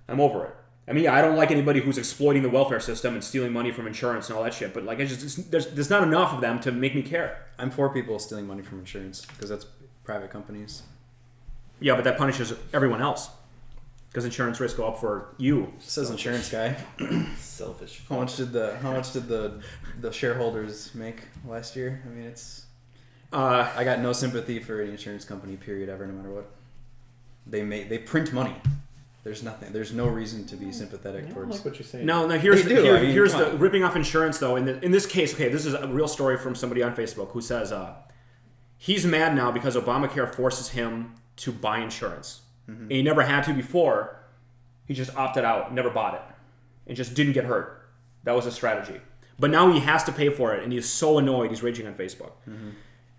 I'm over it. I mean, I don't like anybody who's exploiting the welfare system and stealing money from insurance and all that shit, but like, there's not enough of them to make me care. I'm for people stealing money from insurance because that's private companies. Yeah, but that punishes everyone else because insurance rates go up for you. Says insurance guy. Selfish. How much did the shareholders make last year? I mean, it's. I got no sympathy for any insurance company. Period. Ever, no matter what. They print money. There's nothing. There's no reason to be sympathetic I don't towards. like what you're saying. No. Here's Here's the ripping off insurance though. In this case, okay, this is a real story from somebody on Facebook who says he's mad now because Obamacare forces him to buy insurance, and he never had to before. He just opted out, never bought it, and just didn't get hurt. That was a strategy. But now he has to pay for it, and he's so annoyed. He's raging on Facebook.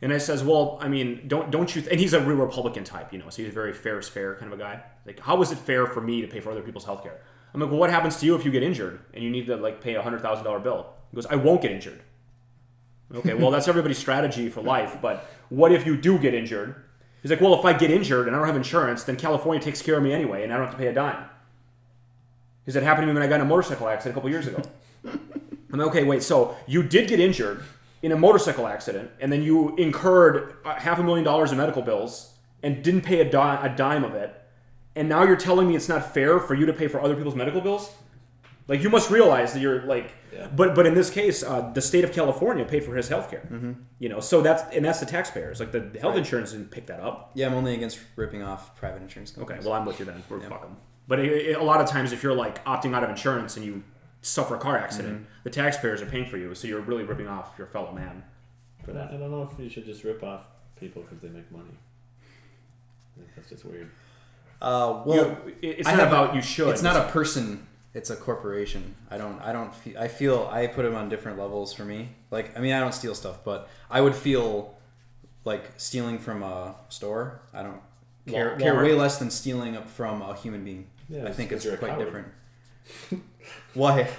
And I says, well, I mean, don't you... And he's a real Republican type, you know, so he's a very fair is fair kind of a guy. Like, how is it fair for me to pay for other people's health care? I'm like, well, what happens to you if you get injured and you need to, like, pay a $100,000 bill? He goes, I won't get injured. Okay, well, that's everybody's strategy for life, but what if you do get injured? He's like, well, if I get injured and I don't have insurance, then California takes care of me anyway, and I don't have to pay a dime. He said, it happened to me when I got in a motorcycle accident a couple years ago. I'm like, okay, wait, so you did get injured in a motorcycle accident, and then you incurred $500,000 in medical bills and didn't pay a dime of it, and now you're telling me it's not fair for you to pay for other people's medical bills? Like, you must realize that you're like, but in this case, the state of California paid for his health care. You know, so that's the taxpayers. Like, the health insurance didn't pick that up. Yeah, I'm only against ripping off private insurance companies. Okay, well, I'm with you then. Fuck them. But a lot of times, if you're like opting out of insurance and you suffer a car accident, the taxpayers are paying for you, so you're really ripping off your fellow man for that. I don't know if you should just rip off people because they make money. I think that's just weird. Well, it's not about you should. It's not a person. It's a corporation. I feel I put them on different levels for me. Like, I mean, I don't steal stuff, but I would feel like stealing from a store. I don't care way less than stealing from a human being. Yeah, I think it's you're a quite coward. different. Why?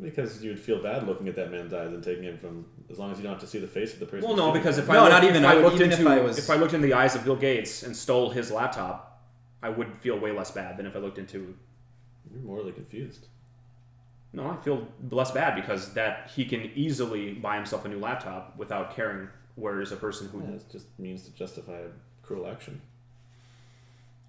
Because you'd feel bad looking at that man's eyes and taking him from, as long as you don't have to see the face of the person. Well, no, because if No, I not even- if I looked even into if I was- if I looked in the eyes of Bill Gates and stole his laptop, I would feel way less bad than if I looked into. You're morally confused. No, I feel less bad because that he can easily buy himself a new laptop without caring. Whereas a person who Yeah, it just means to justify a cruel action.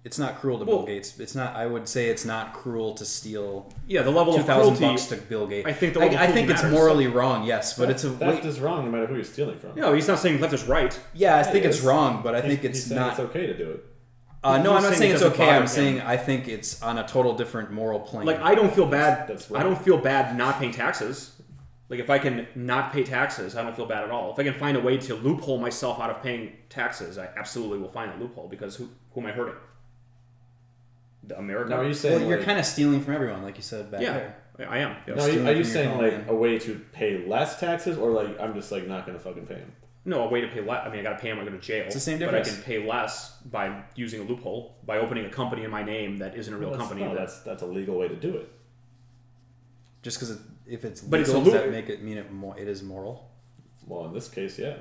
It's not cruel to Bill Gates. It's not. I would say it's not cruel to steal. Yeah, the level of $2,000 cruelty to Bill Gates. I think the I level of think cruelty it's matters. morally wrong. Yes, but it's a theft is wrong no matter who you're stealing from. No, he's not saying left is right. Yeah, I think it it's is. wrong, but I think He's it's saying not. it's okay to do it. No, I'm not saying saying it it's doesn't okay. bother I'm him. saying I think it's on a total different moral plane. Like, I don't feel bad. That's right. I don't feel bad not paying taxes. Like, if I can not pay taxes, I don't feel bad at all. If I can find a way to loophole myself out of paying taxes, I absolutely will find a loophole because who am I hurting? America. Now, are you saying Well, you're kind of stealing from everyone, like you said back Yeah, there. I am. No, Yes. are you saying like a way to pay less taxes, or like I'm just like not gonna fucking pay them? No, a way to pay less. I mean, I got to pay them. I go to jail. It's the same But difference. I can pay less by using a loophole, by opening a company in my name that isn't a real company. No, that's a legal way to do it. Just because if it's But legal, it's does that make it mean it is moral? Well, in this case, yeah.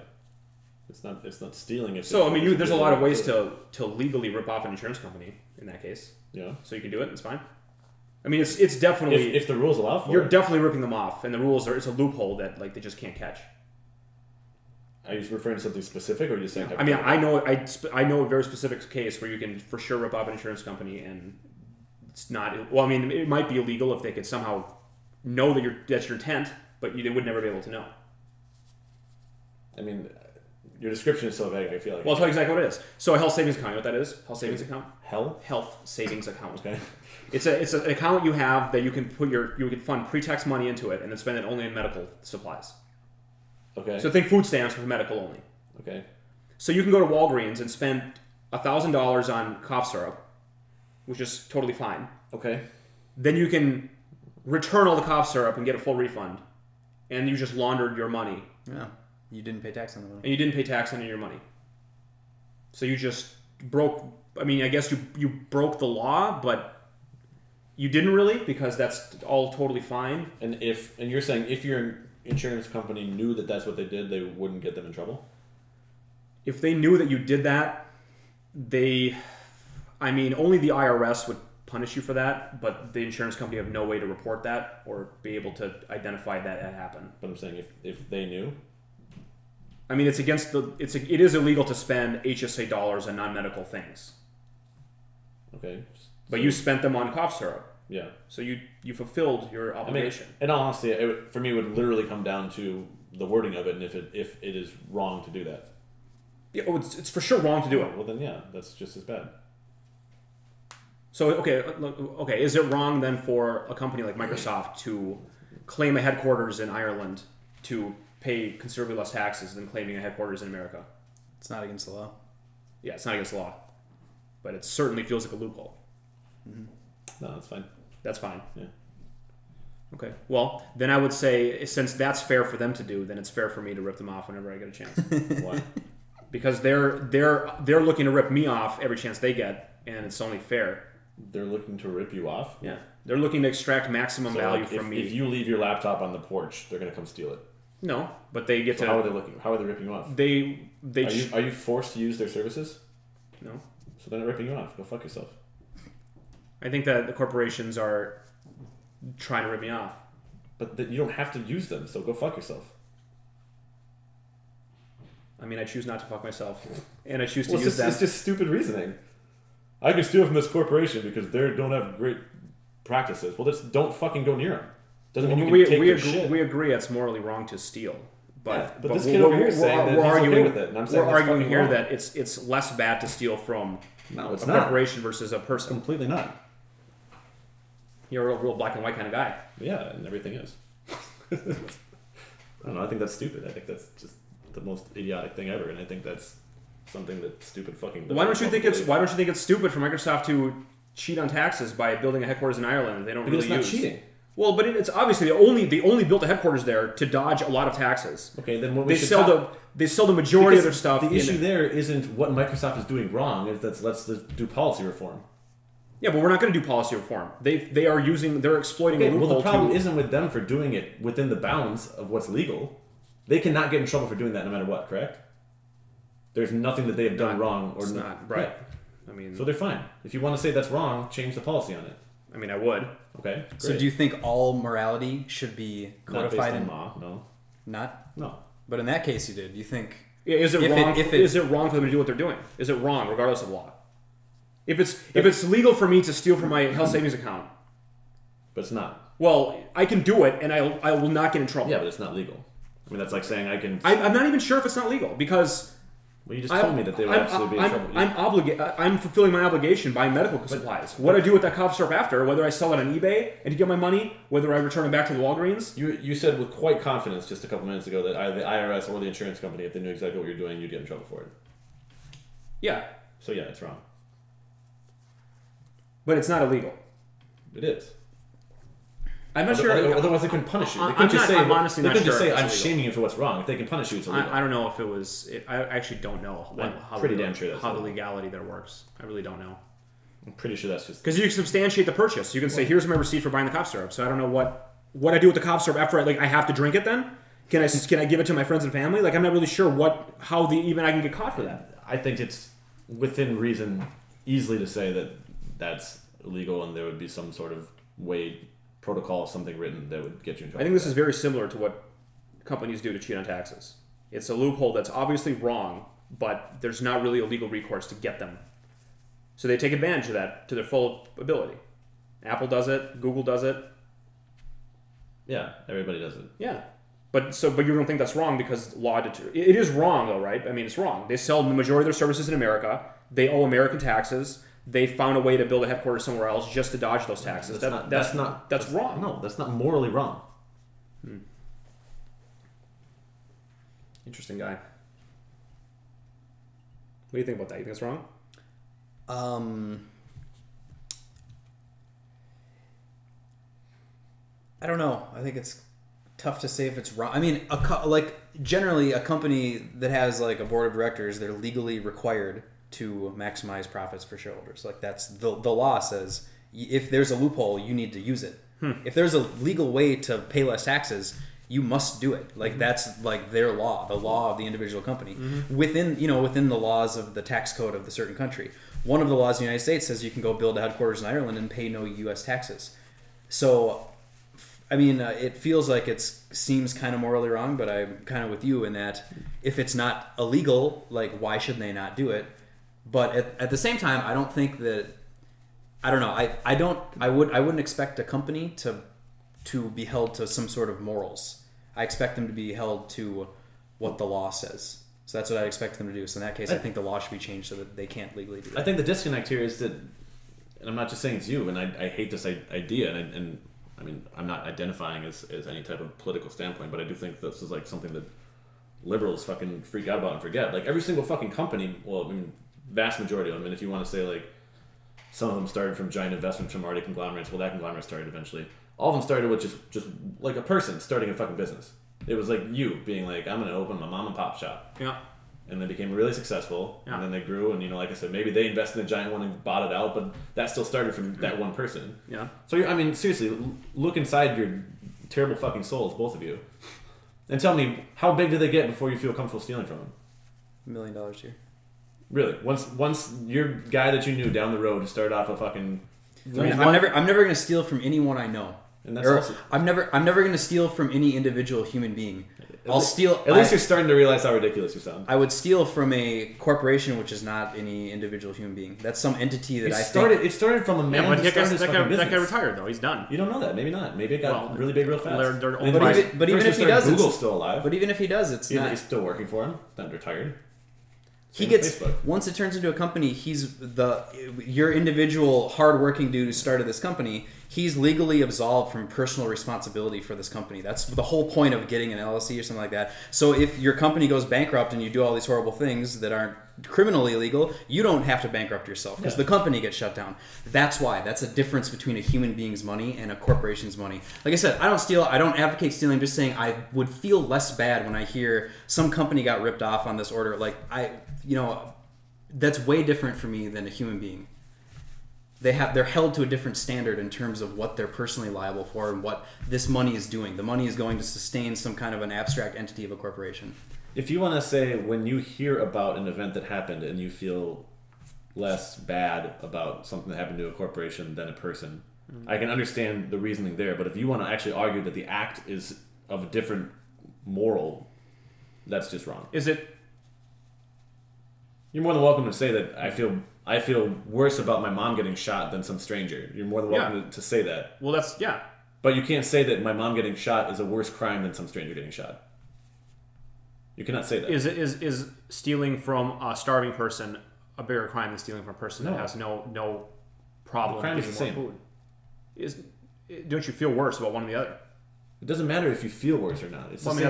It's not stealing. So I mean, there's a lot of ways to legally rip off an insurance company in that case. Yeah. So you can do it. It's fine. I mean, it's definitely if the rules allow for you're it. definitely ripping them off, and the rules are it's a loophole that like they just can't catch. Are you referring to something specific, or are you just saying? I mean, I know a very specific case where you can for sure rip off an insurance company, and it's not. Well, I mean, it might be illegal if they could somehow know that that's your intent, but they would never be able to know. I mean, your description is so vague. I feel like. Well, I'll tell you exactly what it is. So a health savings account, you know what that is? Health savings account? Health savings account. Okay. It's an account you have that you can fund pre-tax money into it and then spend it only in medical supplies. Okay. So think food stamps for medical only. Okay. So you can go to Walgreens and spend $1,000 on cough syrup, which is totally fine. Okay. Then you can return all the cough syrup and get a full refund, and you just laundered your money. Yeah. You didn't pay tax on the money. And you didn't pay tax on your money. So you just broke. I mean, I guess you broke the law, but you didn't really, because that's all totally fine. And you're saying if your insurance company knew that that's what they did, they wouldn't get them in trouble? If they knew that you did that, only the IRS would punish you for that, but the insurance company have no way to report that or be able to identify that happened. But I'm saying if they knew. I mean, it is illegal to spend HSA dollars on non-medical things. Okay. But you spent them on cough syrup. Yeah. So you fulfilled your obligation. I mean, in all honesty, for me, it would literally come down to the wording of it, and if it is wrong to do that. Yeah, it's for sure wrong to do it. Well, then yeah, that's just as bad. So okay, is it wrong then for a company like Microsoft to claim a headquarters in Ireland to pay considerably less taxes than claiming a headquarters in America? It's not against the law. Yeah, it's not against the law, but it certainly feels like a loophole. Mm-hmm. No, that's fine. That's fine. Yeah. Okay. Well, then I would say since that's fair for them to do, then it's fair for me to rip them off whenever I get a chance. Why? Because they're looking to rip me off every chance they get, and it's only fair. They're looking to rip you off? Yeah. They're looking to extract maximum value from me. If you leave your laptop on the porch, they're going to come steal it. No, but they get to. How are they looking? How are they ripping you off? Are you forced to use their services? No. So they're not ripping you off. Go fuck yourself. I think that the corporations are trying to rip me off. But you don't have to use them, so go fuck yourself. I mean, I choose not to fuck myself, and I choose to use that. It's just stupid reasoning. I can steal from this corporation because they don't have great practices. Well, just don't fucking go near them. Doesn't mean you can take their shit. We agree it's morally wrong to steal. But this kid over here is saying that he's okay with it, and I'm saying we're that's arguing fucking here wrong. that it's less bad to steal from No, it's a not. corporation versus a person. Completely not. You're a real black and white kind of guy. Yeah, and everything is. I don't know. I think that's stupid. I think that's just the most idiotic thing ever, and I think that's something that stupid fucking. Why don't you think it's stupid for Microsoft to cheat on taxes by building a headquarters in Ireland? They don't because really it's not cheating. Well, but it's obviously they only built a headquarters there to dodge a lot of taxes. Okay, then what they sell the majority of their stuff. The issue there isn't what Microsoft is doing wrong. It's let's do policy reform. Yeah, but we're not going to do policy reform. They're exploiting a loophole. Well, the problem isn't with them for doing it within the bounds of what's legal. They cannot get in trouble for doing that no matter what. Correct? There's nothing that they have done wrong or not right. Yeah. I mean, so they're fine. If you want to say that's wrong, change the policy on it. I mean, I would. Okay. Great. So do you think all morality should be codified in law? No. Not? No. But in that case, you did. You think? Yeah, is it wrong? Is it wrong for them to do what they're doing? Is it wrong, regardless of law? If it's legal for me to steal from my health savings account, but it's not. Well, I can do it, and I will not get in trouble. Yeah, but it's not legal. I mean, that's like saying I can. I'm not even sure if it's not legal because. Well, you just told me that they would absolutely be in trouble. I'm fulfilling my obligation buying medical supplies. What I do with that cough syrup after, whether I sell it on eBay and to get my money, whether I return it back to the Walgreens. You said with quite confidence just a couple minutes ago that either the IRS or the insurance company, if they knew exactly what you're doing, you'd get in trouble for it. Yeah. So yeah, it's wrong. But it's not illegal. It is. I'm not sure. Otherwise, they couldn't punish you. They couldn't just say, I'm honestly not sure. Just say, I'm shaming you for what's wrong. If they can punish you, it's illegal. I don't know if it was. I actually don't know how the legality there works. I really don't know. I'm pretty sure that's just... Because you can substantiate the purchase. You can say, here's my receipt for buying the cough syrup. So I don't know what I do with the cough syrup after I have to drink it then? Can I give it to my friends and family? Like, I'm not really sure how I can get caught for that. I think it's within reason easily to say that that's illegal and there would be some sort of protocol, something written that would get you in trouble. I think this is very similar to what companies do to cheat on taxes. It's a loophole that's obviously wrong, but there's not really a legal recourse to get them. So they take advantage of that to their full ability. Apple does it. Google does it. Yeah, everybody does it. Yeah. But you don't think that's wrong because law it is wrong though, right? I mean, it's wrong. They sell the majority of their services in America. They owe American taxes. They found a way to build a headquarters somewhere else just to dodge those taxes. That's wrong. No, that's not morally wrong. Interesting guy. What do you think about that? You think it's wrong? I don't know. I think it's tough to say if it's wrong. I mean, generally a company that has like a board of directors, they're legally required to maximize profits for shareholders. Like that's the law says if there's a loophole, you need to use it. If there's a legal way to pay less taxes, you must do it. Like that's like their law, the law of the individual company within the laws of the tax code of the certain country. One of the laws in the United States says you can go build a headquarters in Ireland and pay no U.S. taxes. So, I mean, it feels like it seems kind of morally wrong, but I'm kind of with you in that if it's not illegal, like why should they not do it? But at the same time, I don't think that. I don't know. I wouldn't expect a company to be held to some sort of morals. I expect them to be held to what the law says. So that's what I expect them to do. So in that case, I think the law should be changed so that they can't legally do that. I think the disconnect here is that, and I'm not just saying it's you, and I hate this idea, and I mean, I'm not identifying as any type of political standpoint, but I do think this is like something that liberals fucking freak out about and forget. Like every single fucking company, well, I mean, vast majority of them, and if you want to say like some of them started from giant investments from already conglomerates, well, that conglomerate started eventually. All of them started with just like a person starting a fucking business. It was like you being like, I'm going to open my mom and pop shop. Yeah. And they became really successful. Yeah. And then they grew. And, like I said, maybe they invested in a giant one and bought it out. But that still started from that one person. Yeah. So, I mean, seriously, look inside your terrible fucking souls, both of you. And tell me, how big did they get before you feel comfortable stealing from them? $1 million a year. Really? Once your guy that you knew down the road started off a fucking... I'm never going to steal from anyone I know. And that's also, I'm never going to steal from any individual human being. I'll steal. At least you're starting to realize how ridiculous you sound. I would steal from a corporation, which is not any individual human being. That's some entity that It started from a man. Yeah, but that guy retired though. He's done. You don't know that. Maybe not. Maybe it got really big real fast. But even if he does, Google's still alive. But even if he does, it's not. He's still working for him. He's not retired. He gets once it turns into a company. He's your individual hardworking dude who started this company. He's legally absolved from personal responsibility for this company. That's the whole point of getting an LLC or something like that. So if your company goes bankrupt and you do all these horrible things that aren't criminally illegal, you don't have to bankrupt yourself because the company gets shut down. That's why. That's a difference between a human being's money and a corporation's money. Like I said, I don't steal. I don't advocate stealing. I'm just saying I would feel less bad when I hear some company got ripped off on this order. Like that's way different for me than a human being. They're held to a different standard in terms of what they're personally liable for and what this money is doing. The money is going to sustain some kind of an abstract entity of a corporation. If you want to say when you hear about an event that happened and you feel less bad about something that happened to a corporation than a person, I can understand the reasoning there. But if you want to actually argue that the act is of a different moral, that's just wrong. Is it? You're more than welcome to say that I feel worse about my mom getting shot than some stranger. You're more than welcome to say that. Well, that's, yeah. But you can't say that my mom getting shot is a worse crime than some stranger getting shot. You cannot say that. Is stealing from a starving person a bigger crime than stealing from a person that has no problem getting more food? Don't you feel worse about one or the other? It doesn't matter if you feel worse or not. It's the same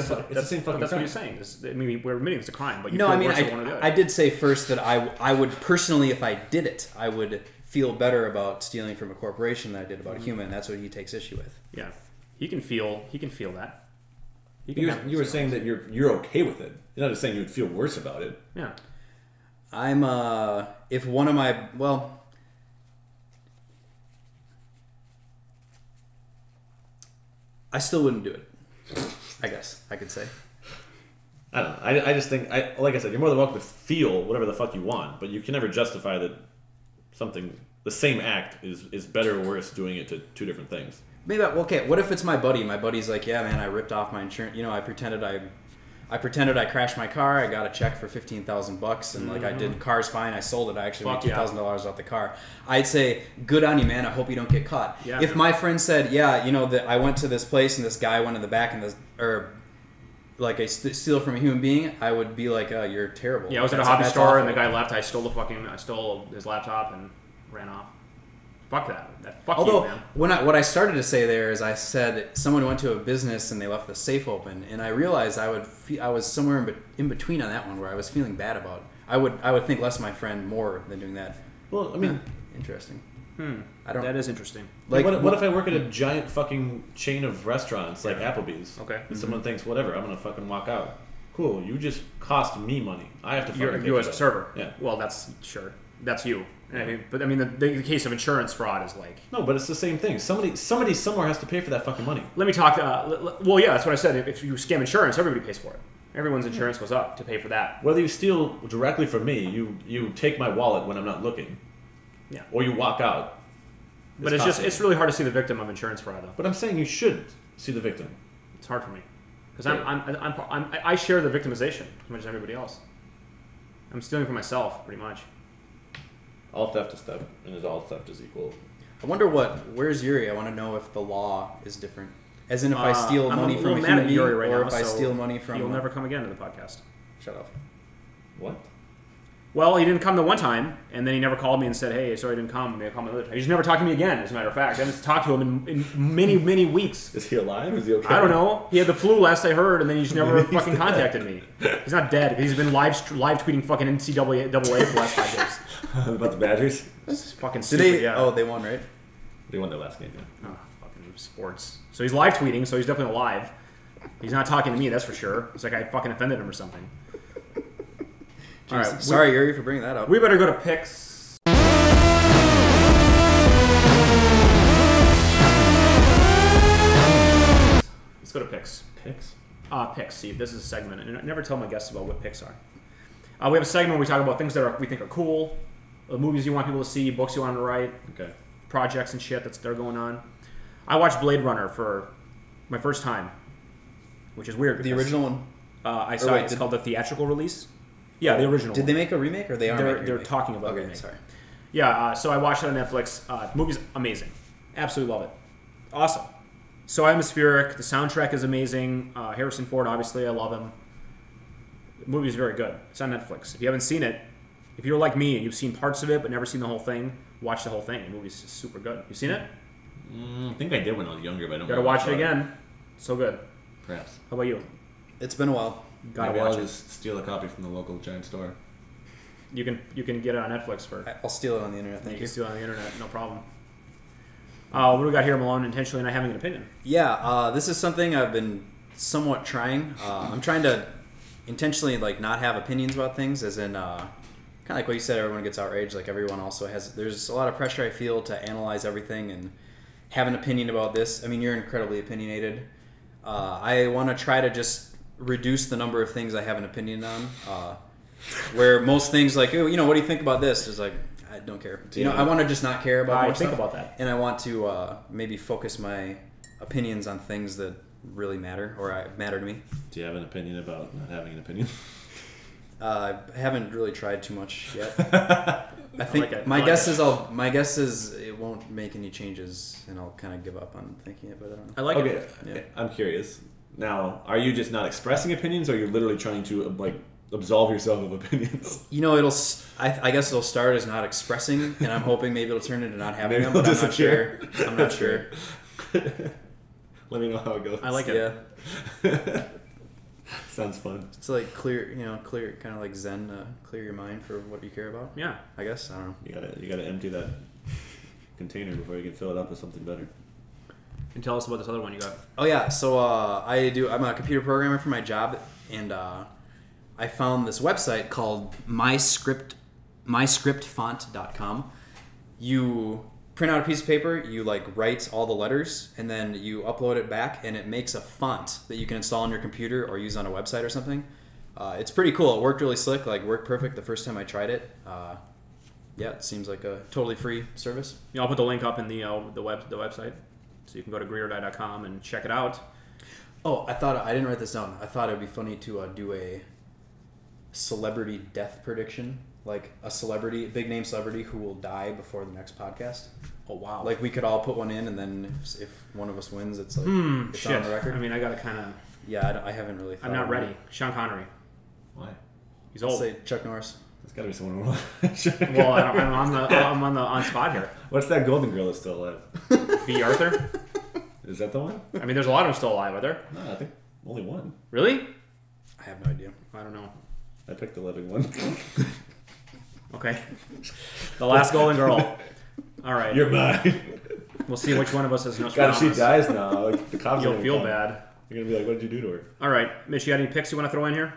fucking that's crime. What you're saying. We're admitting it's a crime, but you feel worse about one or the other. I did say first that I would personally, if I did it, I would feel better about stealing from a corporation than I did about a human. That's what he takes issue with. Yeah, he can feel that. You were saying that you're okay with it. You're not just saying you would feel worse about it. Yeah. I'm if one of my I still wouldn't do it. I guess I could say. I don't know. I just think, like I said, you're more than welcome to feel whatever the fuck you want, but you can never justify that the same act is better or worse doing it to two different things. Maybe, okay, what if it's my buddy? My buddy's like, yeah, man, I ripped off my insurance. I pretended I crashed my car. I got a check for $15,000, and like I did cars fine. I sold it. I actually made $2,000 off the car. I'd say, good on you, man. I hope you don't get caught. Yeah, if my friend said, yeah, that I went to this place and this guy went in the back and I steal from a human being, I would be like, you're terrible. Yeah, I was at a hobby store and the guy left. I stole his laptop and ran off. Fuck that. Although, you, man. What I started to say there is I said someone went to a business and they left the safe open, and I realized I was somewhere in between on that one where I was feeling bad about it. I would think less of my friend more than doing that. Well, I mean, interesting. That is interesting. Like, what if I work at a giant fucking chain of restaurants like Applebee's? Okay. And someone thinks, whatever, I'm gonna fucking walk out. Cool. You just cost me money. I have to. You as a server. Yeah. Well, that's you. But I mean, the case of insurance fraud is like... No, but it's the same thing. Somebody somewhere has to pay for that fucking money. Let me talk... well, yeah, that's what I said. If you scam insurance, everybody pays for it. Everyone's insurance goes up to pay for that. Whether you steal directly from me, you take my wallet when I'm not looking. Yeah. Or you walk out. But it's really hard to see the victim of insurance fraud, though. But I'm saying you should see the victim. It's hard for me. Because I share the victimization as much as everybody else. I'm stealing from myself, pretty much. All theft is theft, and all theft is equal. I wonder where's Yuri? I want to know if the law is different. As in if I steal money from a human being, or if I steal money from... You'll never come again to the podcast. Shut up. What? Well, he didn't come the one time, and then he never called me and said, hey, sorry I didn't come. Maybe I'll come another time. He just never talked to me again, as a matter of fact. I haven't talked to him in many, many weeks. Is he alive? Is he okay? I don't know. He had the flu last I heard, and then he just never fucking contacted me. He's not dead. He's been live tweeting fucking NCAA for the last 5 days. About the Badgers? This is fucking stupid, yeah. Oh, they won, right? They won their last game, yeah. Oh, fucking sports. So he's live tweeting, so he's definitely alive. He's not talking to me, that's for sure. It's like I fucking offended him or something. All right, sorry, Yuri, for bringing that up. We better go to picks. Let's go to picks. Picks? Picks. See, this is a segment, and I never tell my guests about what picks are. We have a segment where we talk about things that we think are cool, movies you want people to see, books you want them to write, projects and shit they're going on. I watched Blade Runner for my first time, which is weird. The original one? I saw it. It's called the theatrical release. Yeah, the original. Did they make a remake, or they're talking about a remake? Sorry. Yeah, so I watched it on Netflix. The movie's amazing. Absolutely love it. Awesome. So atmospheric. The soundtrack is amazing. Harrison Ford, obviously, I love him. The movie's very good. It's on Netflix. If you haven't seen it, if you're like me and you've seen parts of it but never seen the whole thing, watch the whole thing. The movie's just super good. You seen it? I think I did when I was younger, but I don't. Gotta watch it again. So good. Perhaps. How about you? It's been a while. Maybe I'll just steal a copy from the local giant store. You can get it on Netflix for... I'll steal it on the internet, thank you. You can steal it on the internet, no problem. What do we got here, Malone? Intentionally not having an opinion. Yeah, this is something I've been somewhat trying. I'm trying to intentionally not have opinions about things, as in kind of like what you said, everyone gets outraged. Like everyone also has... There's a lot of pressure I feel to analyze everything and have an opinion about this. I mean, you're incredibly opinionated. I want to try to just reduce the number of things I have an opinion on. Where most things like, what do you think about this? Is like, I don't care. I want to just not care about more stuff. About that. And I want to maybe focus my opinions on things that really matter or matter to me. Do you have an opinion about not having an opinion? I haven't really tried too much yet. I think my guess is it won't make any changes, and I'll kind of give up on thinking it. But I don't know. I like it. Yeah. I'm curious. Now, are you just not expressing opinions, or are you literally trying to absolve yourself of opiniens? I guess it'll start as not expressing, and I'm hoping maybe it'll turn into not having them. But I'm not sure. I'm not sure. Let me know how it goes. I like it. Yeah. Sounds fun. It's clear, kind of like Zen, clear your mind for what you care about. Yeah. I guess, I don't know. You gotta empty that container before you can fill it up with something better. And tell us about this other one you got. Oh yeah, so I'm a computer programmer for my job, and I found this website called myscriptfont.com. You print out a piece of paper, you like write all the letters, and then you upload it back, and it makes a font that you can install on your computer or use on a website or something. It's pretty cool. It worked really slick, like worked perfect the first time I tried it. Yeah, it seems like a totally free service. Yeah, I'll put the link up in the website, so you can go to greeterdi.com and check it out. Oh, I didn't write this down. I thought it'd be funny to do a celebrity death prediction, like a big name celebrity who will die before the next podcast. Oh wow! Like we could all put one in, and then if one of us wins, it's like it's shit. on the record. I mean, I gotta kind of. Yeah, I haven't really. I'm not ready. Sean Connery. Why? He's I'll old. say Chuck Norris. There's gotta be someone. Well, I'm on spot here. What's that golden girl that's still alive? B. Arthur. Is that the one? I mean, there's a lot of them still alive, are there? No, I think only one. Really? I have no idea. I don't know. I picked the living one. Okay. The last golden girl. All right. You're mine. We'll see which one of us is God, Nostradamus. if she dies now, like the cops. You'll feel come. bad. You're gonna be like, "What did you do to her?" All right, Mitch, you got any picks you want to throw in here?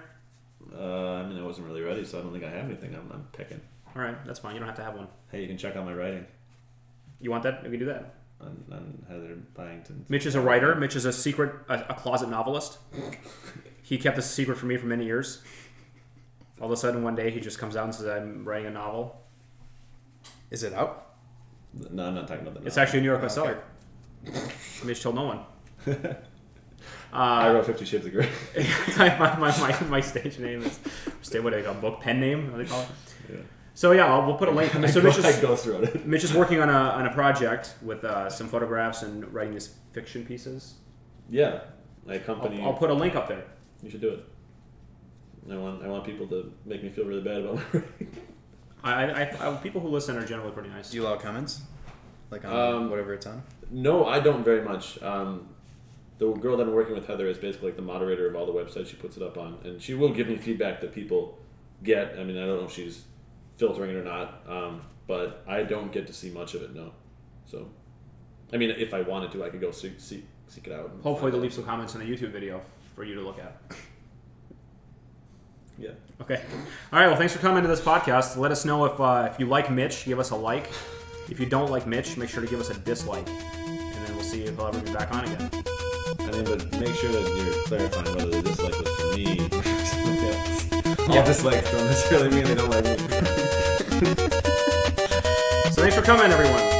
I mean, I wasn't really ready, so I don't think I have anything. I'm picking. All right, that's fine. You don't have to have one. Hey, you can check out my writing You want that? We can do that. on Heather Byington's. Mitch is a writer. Mitch is a closet novelist. He kept this secret from me for many years. All of a sudden, one day, he just comes out and says, "I'm writing a novel." Is it out? No, I'm not talking about that. It's actually a New York bestseller. Mitch told no one. I wrote 50 Shades of Grey. my stage name is what do they call it? Book pen name? What do they call it? Yeah. So yeah, we'll put a link. So I go through it. Mitch is working on a project with some photographs and writing these fiction pieces. Yeah, I accompany. I'll put a link up there. You should do it. I want people to make me feel really bad about my writing. People who listen are generally pretty nice. Do you allow comments? Like on whatever it's on? No, I don't very much. The girl that I'm working with, Heather, is basically like the moderator of all the websites she puts it up on, and she will give me feedback that people get. I mean, I don't know if she's filtering it or not, but I don't get to see much of it. No, so I mean, if I wanted to, I could go seek it out. Hopefully, they'll leave some comments in the YouTube video for you to look at. Yeah. Okay. All right. Well, thanks for coming to this podcast. Let us know if you like Mitch. Give us a like. If you don't like Mitch, make sure to give us a dislike, and then we'll see if he'll ever be back on again. I mean, but make sure that you're clarifying whether the dislike was for me or something else. Yeah. All dislikes don't necessarily mean they don't like me. So thanks for coming, everyone.